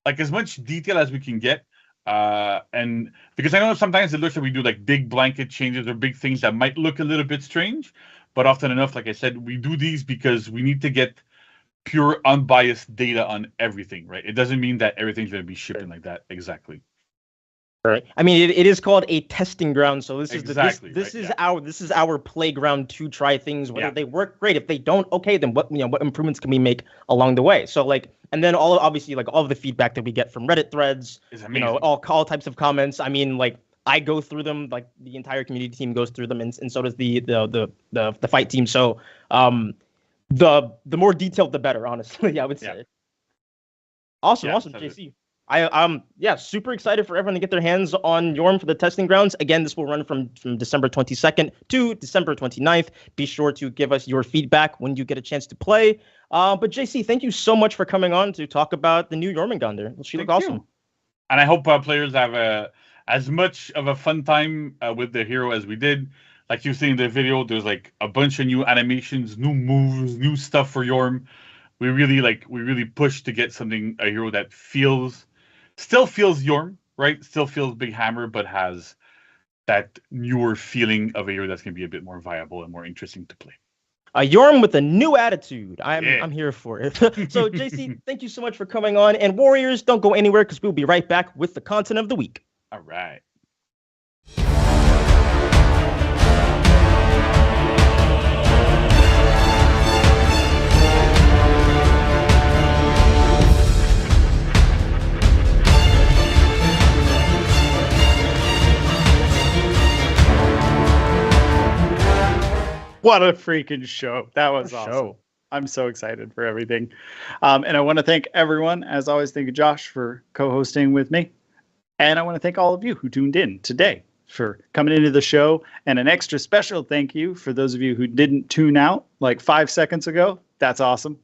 like as much detail as we can get. And because I know sometimes it looks like we do like big blanket changes or big things that might look a little bit strange, but often enough, like I said, we do these because we need to get pure unbiased data on everything, right? It doesn't mean that everything's going to be shipping like that exactly. Right. I mean, it is called a testing ground, so this exactly, is our playground to try things. Whether they work, great. If they don't, okay, then what improvements can we make along the way? So like, and then all of the feedback that we get from Reddit threads, all types of comments. I mean, like I go through them, like the entire community team goes through them, and so does the fight team. So the more detailed, the better. Honestly, I would say. Yeah. Awesome, JC. I'm super excited for everyone to get their hands on Yorm for the testing grounds. Again, this will run from December 22nd to December 29th. Be sure to give us your feedback when you get a chance to play. But JC, thank you so much for coming on to talk about the new Jormungandr. She looked awesome. And I hope players have as much of a fun time with the hero as we did. Like you see in the video, there's like a bunch of new animations, new moves, new stuff for Yorm. We really push to get a hero that still feels Yorm, right? Still feels Big Hammer, but has that newer feeling of a hero that's going to be a bit more viable and more interesting to play. Yorm with a new attitude. I'm here for it. So, JC, thank you so much for coming on. And Warriors, don't go anywhere because we'll be right back with the content of the week. All right. What a freaking show. That was awesome. I'm so excited for everything. And I want to thank everyone, as always. Thank you, Josh, for co-hosting with me. And I want to thank all of you who tuned in today for coming into the show. And an extra special thank you for those of you who didn't tune out like 5 seconds ago. That's awesome.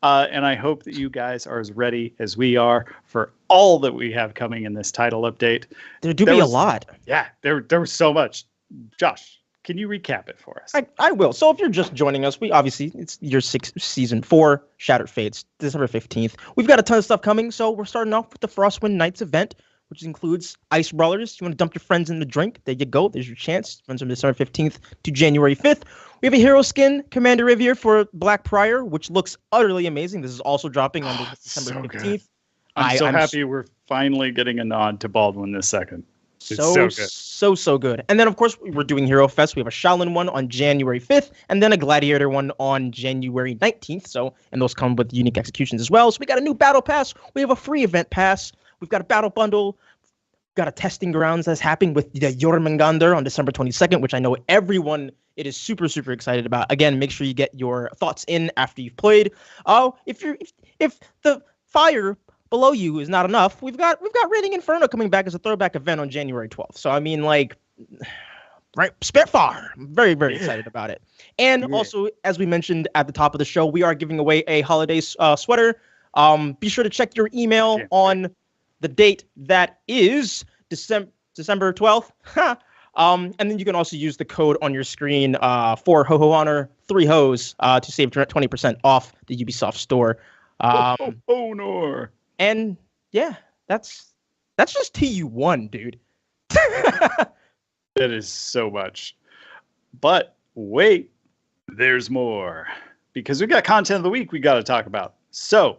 And I hope that you guys are as ready as we are for all that we have coming in this title update. There be a lot. Yeah, there was so much. Josh, can you recap it for us? I will. So if you're just joining us, it's year 6, season 4, Shattered Fates, December 15th. We've got a ton of stuff coming. So we're starting off with the Frostwind Nights event, which includes Ice Brawlers. You want to dump your friends in the drink? There you go. There's your chance. Runs from December 15th to January 5th. We have a hero skin, Commander Riviere for Black Prior, which looks utterly amazing. This is also dropping on December 15th. Good. I'm happy we're finally getting a nod to Baldwin this second. So good. And then, of course, we're doing Hero Fest. We have a Shaolin one on January 5th, and then a Gladiator one on January 19th. And those come with unique executions as well. So we got a new Battle Pass. We have a free event pass. We've got a Battle Bundle. We've got a Testing Grounds that's happening with the Jormungandr on December 22nd, which I know everyone is super, super excited about. Again, make sure you get your thoughts in after you've played. If the fire below you is not enough, we've got Raining Inferno coming back as a throwback event on January 12th. So I mean, like, right, Spitfire. I'm very, very excited about it. And also, as we mentioned at the top of the show, we are giving away a holiday sweater. Be sure to check your email on the date that is December 12th. And then you can also use the code on your screen for Ho Ho Honor 3 Hoes to save 20% off the Ubisoft store. Honor. And yeah, that's just TU1, dude. That is so much. But wait, there's more. because we got content of the week we got to talk about. So,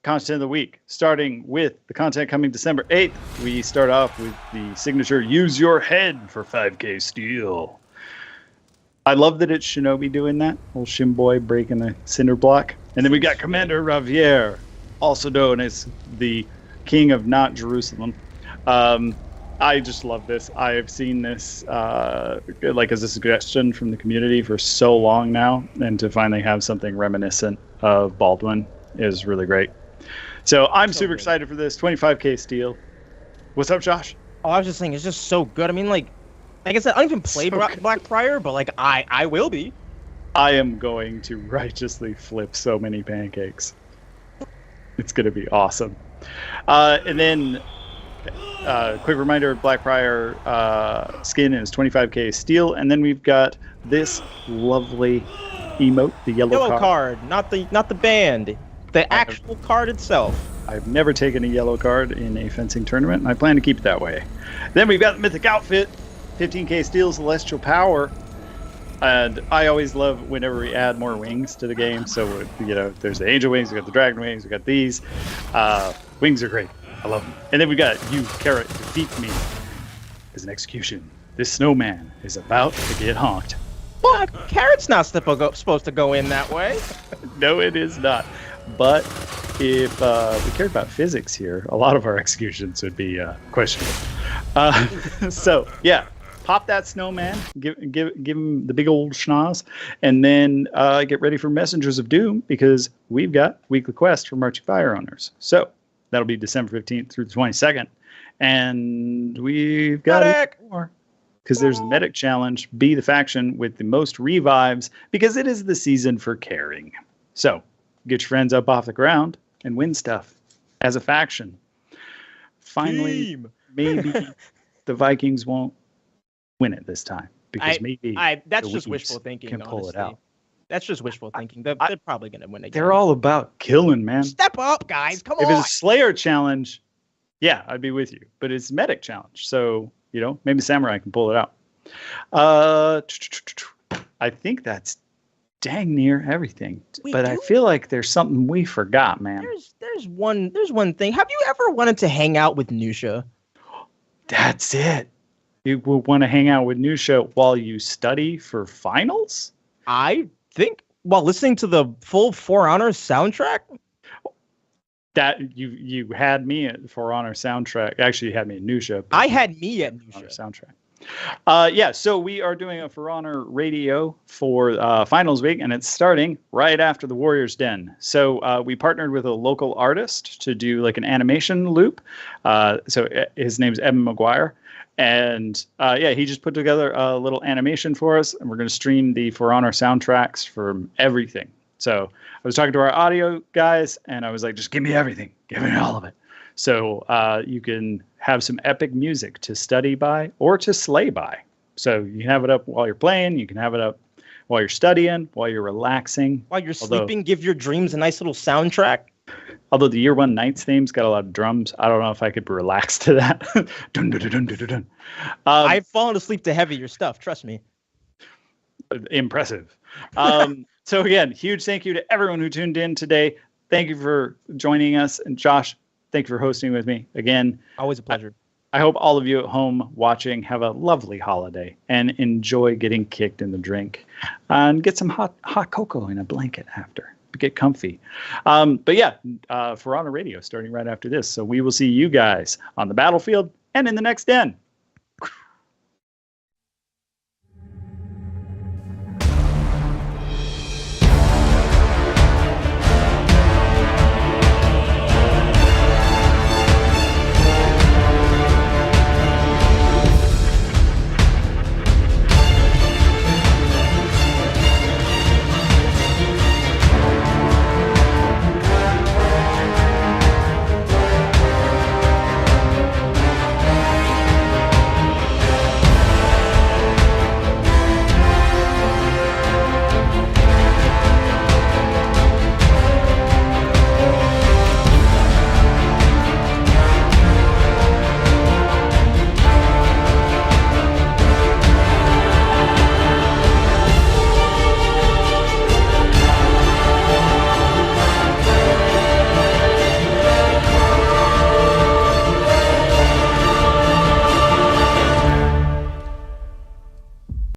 content of the week, starting with the content coming December 8th, we start off with the signature Use Your Head for 5k steel. I love that it's Shinobi doing that. Old Shimboy breaking the cinder block. And then we got Commander Ravier, also known as the King of Not Jerusalem. I just love this. I have seen this like as a suggestion from the community for so long now, and to finally have something reminiscent of Baldwin is really great. So I'm super excited for this. 25k steel. What's up, Josh? Oh, I was just saying, it's just so good. I mean, like I said, I don't even play Black Prior, but like I will be. I am going to righteously flip so many pancakes. It's going to be awesome. And then, quick reminder: Black Prior skin is 25k steel, and then we've got this lovely emote, the yellow card, not the band, the actual card itself. I've never taken a yellow card in a fencing tournament, and I plan to keep it that way. Then we've got the mythic outfit, 15k steel, celestial power. And I always love whenever we add more wings to the game. So, there's the angel wings, we got the dragon wings, we got these. Wings are great. I love them. And then we got you, Carrot, defeat me as an execution. This snowman is about to get honked. Well, Carrot's not supposed to go in that way. No, it is not. But if we cared about physics here, a lot of our executions would be questionable. So, yeah. Pop that snowman, give him the big old schnoz, and then get ready for Messengers of Doom, because we've got weekly quest for Marching Fire owners. So that'll be December 15th through the 22nd. And we've got more, because there's the Medic Challenge, be the faction with the most revives, because it is the season for caring. So get your friends up off the ground and win stuff as a faction. Finally, maybe the Vikings won't win it this time, because that's just wishful thinking. Can pull it out. That's just wishful thinking. They're probably going to win again. They're all about killing, man. Step up, guys. Come on. If it's a Slayer challenge, yeah, I'd be with you. But it's Medic challenge, so maybe Samurai can pull it out. I think that's dang near everything. I feel like there's something we forgot, man. There's one thing. Have you ever wanted to hang out with Nusha? That's it. You will want to hang out with Nusha while you study for finals? I think while listening to the full For Honor soundtrack. That you had me at For Honor soundtrack. Actually, you had me at Nusha. I had me at Nusha soundtrack. Yeah, so we are doing a For Honor radio for finals week, and it's starting right after the Warriors Den. So we partnered with a local artist to do like an animation loop. So his name's Evan McGuire. And he just put together a little animation for us, and we're going to stream the For Honor soundtracks from everything. So I was talking to our audio guys, and I was like, just give me everything. Give me all of it. So you can have some epic music to study by or to slay by. So you can have it up while you're playing. You can have it up while you're studying, while you're relaxing. While you're sleeping, give your dreams a nice little soundtrack. Although the Year One Nights theme's got a lot of drums, I don't know if I could relax to that. Dun, dun, dun, dun, dun, dun. I've fallen asleep to heavier stuff, trust me. Impressive. So again, huge thank you to everyone who tuned in today. Thank you for joining us. And Josh, thank you for hosting with me again. Always a pleasure. I hope all of you at home watching have a lovely holiday and enjoy getting kicked in the drink and get some hot cocoa in a blanket after. Get comfy. But yeah, For Honor Radio starting right after this. So we will see you guys on the battlefield and in the next den.